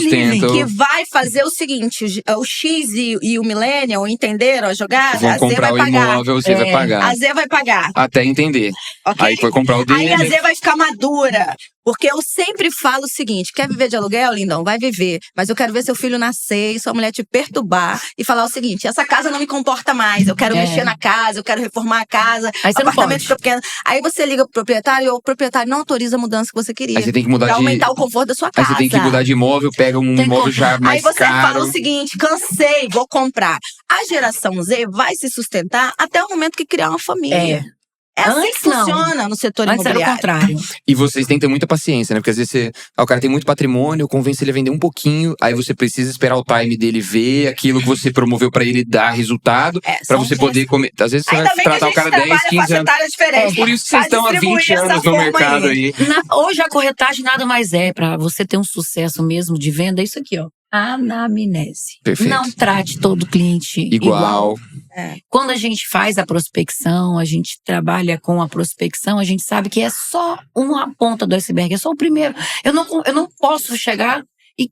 Que vai fazer o seguinte: o X e o Millennial entenderam a jogada? Vão A Z comprar vai o pagar. imóvel, você vai pagar. A Z vai pagar. Até entender. Okay? Aí foi comprar o dele. Aí a Z vai ficar madura. Porque eu sempre falo o seguinte: quer viver de aluguel, lindão? Vai viver. Mas eu quero ver seu filho nascer e sua mulher te perturbar e falar o seguinte: essa casa não me comporta mais. Eu quero mexer na casa, eu quero reformar a casa. Aí você apartamento fica pequeno. Aí você liga pro proprietário e o proprietário não autoriza a mudança que você queria. Aí você tem que mudar pra aumentar o conforto da sua casa. Aí você tem que mudar de imóvel, pega um imóvel já mais caro. Aí você fala o seguinte: cansei, vou comprar. A geração Z vai se sustentar até o momento que criar uma família. É assim que funciona no setor imobiliário. Antes era o contrário. E vocês têm que ter muita paciência, né? Porque às vezes o cara tem muito patrimônio, eu convenço ele a vender um pouquinho, aí você precisa esperar o time dele ver aquilo que você promoveu pra ele dar resultado, pra você poder comer. Às vezes você vai tratar o cara 10, 15 anos. Por isso que vocês estão há 20 anos no mercado aí. Hoje a corretagem nada mais é pra você ter um sucesso mesmo de venda, é isso aqui, ó. Anamnese. Perfeito. Não trate todo cliente igual. Quando a gente faz a prospecção, a gente trabalha com a prospecção, a gente sabe que é só uma ponta do iceberg, é só o primeiro. Eu não posso chegar e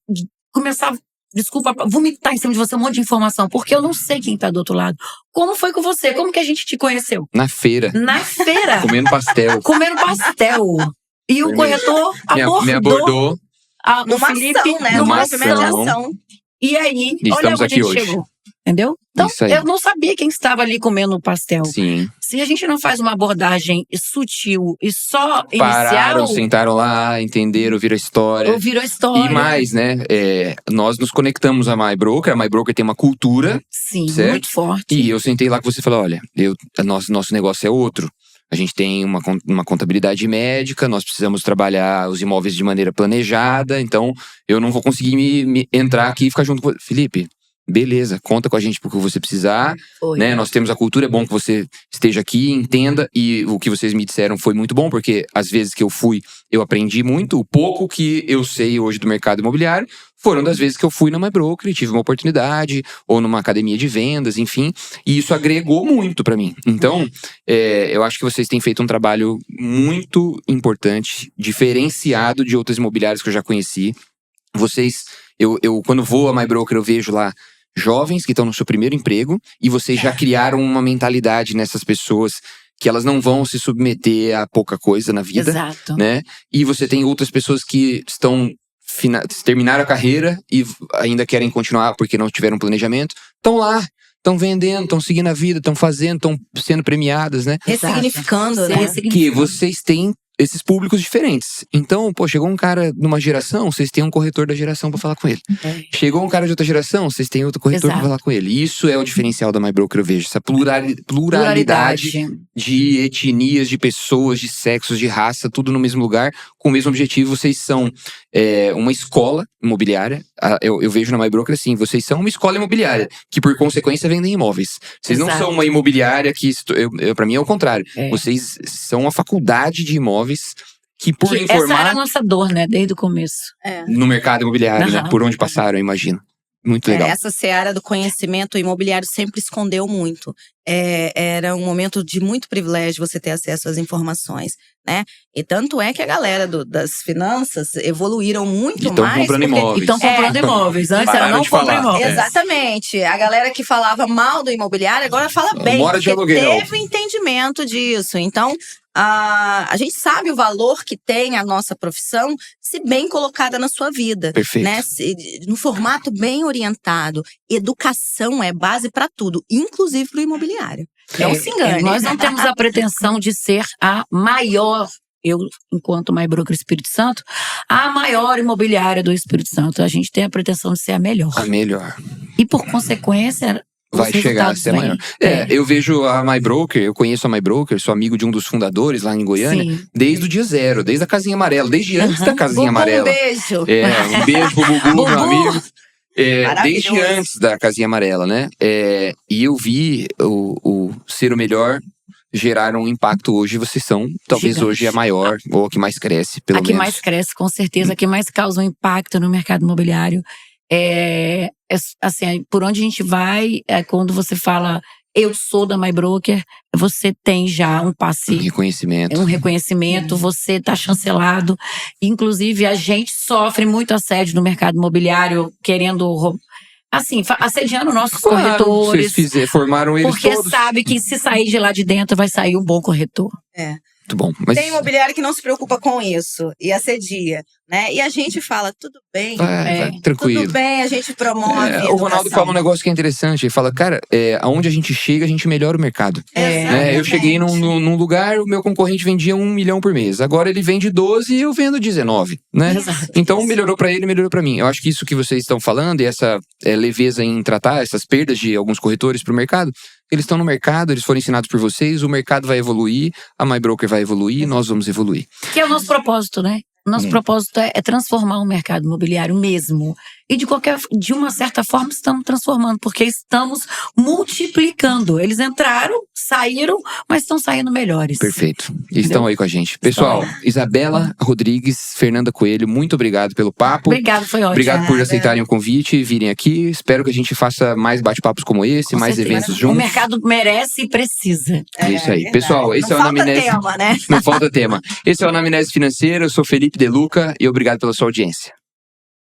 começar, desculpa, vomitar em cima de você um monte de informação, porque eu não sei quem tá do outro lado. Como foi com você? Como que a gente te conheceu? Na feira. Na feira. Comendo pastel. Comendo pastel. E o corretor me abordou. Numa Felipe, ação, né? Numa ação. E aí, olha onde a gente chegou. Entendeu? Então, eu não sabia quem estava ali comendo o pastel. Sim. Se a gente não faz uma abordagem sutil e só Pararam, inicial… sentaram lá, entenderam, ouviram a história. Ouviram a história. E mais, né? Nós nos conectamos à MyBroker. A MyBroker tem uma cultura. Sim, certo? muito forte. E eu sentei lá com você e falei, olha, nosso negócio é outro. A gente tem uma contabilidade médica, nós precisamos trabalhar os imóveis de maneira planejada, então eu não vou conseguir me entrar aqui e ficar junto com você. Felipe, beleza, conta com a gente porque você precisar, né? Nós temos a cultura, é bom que você esteja aqui, entenda, e o que vocês me disseram foi muito bom, porque às vezes que eu fui, eu aprendi muito, o pouco que eu sei hoje do mercado imobiliário, foram das vezes que eu fui na MyBroker e tive uma oportunidade, ou numa academia de vendas, enfim, e isso agregou muito pra mim. Então, eu acho que vocês têm feito um trabalho muito importante, diferenciado de outras imobiliárias que eu já conheci. Vocês, eu quando vou a MyBroker, eu vejo lá jovens que estão no seu primeiro emprego e vocês já criaram uma mentalidade nessas pessoas que elas não vão se submeter a pouca coisa na vida, Exato. né? E você tem outras pessoas que terminaram a carreira e ainda querem continuar porque não tiveram planejamento. Estão lá, estão vendendo, estão seguindo a vida, estão fazendo, estão sendo premiadas, né? Ressignificando, né? Que vocês têm esses públicos diferentes. Então, chegou um cara numa geração, vocês têm um corretor da geração pra falar com ele. Chegou um cara de outra geração, vocês têm outro corretor pra falar com ele. Isso é o diferencial da MyBroker, eu vejo. Essa pluralidade de etnias, de pessoas, de sexos, de raça, tudo no mesmo lugar, com o mesmo objetivo. Vocês são uma escola imobiliária. Eu vejo na MyBroker assim, vocês são uma escola imobiliária, que por consequência vendem imóveis. Vocês não são uma imobiliária que, pra mim é o contrário. Vocês são uma faculdade de imóveis que informar... Essa era a nossa dor, né? Desde o começo. No mercado imobiliário, né? Por onde passaram, eu imagino. Muito legal. Essa seara do conhecimento imobiliário sempre escondeu muito. Era um momento de muito privilégio você ter acesso às informações, né? E tanto é que a galera das finanças evoluíram muito mais. Comprando imóveis. E estão comprando imóveis. Antes era não comprar imóveis. Exatamente. A galera que falava mal do imobiliário agora fala bem. Mora de porque aluguel. teve entendimento disso. Então, a gente sabe o valor que tem a nossa profissão se bem colocada na sua vida. Perfeito. Né? No formato bem orientado. Educação é base para tudo, inclusive para o imobiliário. Não se engane. Nós não temos a pretensão de ser a maior, eu, enquanto MyBroker Espírito Santo, a maior imobiliária do Espírito Santo. A gente tem a pretensão de ser a melhor. A melhor. E por consequência... vai chegar a ser maior. Eu vejo a MyBroker, eu conheço a MyBroker, sou amigo de um dos fundadores lá em Goiânia, desde o dia zero, desde a casinha amarela, desde antes da casinha amarela. Um beijo. Um beijo pro Bubu, meu amigo. Desde antes da casinha amarela, né? E eu vi o ser o melhor gerar um impacto hoje. Vocês são, talvez gigante. Hoje, a maior, ou a que mais cresce, pelo menos. A que mais cresce, com certeza, a que mais causa um impacto no mercado imobiliário. Assim, por onde a gente vai, quando você fala eu sou da MyBroker, você tem já um passe. Um reconhecimento, você tá chancelado. Inclusive, a gente sofre muito assédio no mercado imobiliário, querendo assim, assediando nossos corretores. Vocês formaram eles porque todos. sabe que se sair de lá de dentro, vai sair um bom corretor. Muito bom. Mas... tem imobiliário que não se preocupa com isso e assedia, né? E a gente fala, tudo bem, vai, tranquilo. Tudo bem, a gente promove. O Ronaldo fala um negócio que é interessante. Ele fala, cara, aonde a gente chega, a gente melhora o mercado. Eu cheguei num lugar, o meu concorrente vendia 1 milhão por mês. Agora ele vende 12 e eu vendo 19, né? Exato. Então melhorou pra ele, melhorou pra mim. Eu acho que isso que vocês estão falando e essa leveza em tratar essas perdas de alguns corretores pro mercado, eles estão no mercado, eles foram ensinados por vocês, o mercado vai evoluir, a MyBroker vai evoluir, nós vamos evoluir. Que é o nosso propósito, né? Nosso propósito é transformar o mercado imobiliário mesmo. E de uma certa forma estamos transformando, porque estamos multiplicando. Eles entraram, saíram, mas estão saindo melhores. Perfeito. E estão aí com a gente. Pessoal, Isabela Rodrigues, Fernanda Coelho, muito obrigado pelo papo. Obrigado, foi ótimo. Obrigado por aceitarem o convite e virem aqui. Espero que a gente faça mais bate-papos como esse, Com mais certeza. eventos juntos. O mercado merece e precisa. É isso aí. Pessoal, esse não é o Anamnese. Tema, né? Não falta tema. Esse é o Anamnese Financeira, eu sou Felipe De Luca e obrigado pela sua audiência.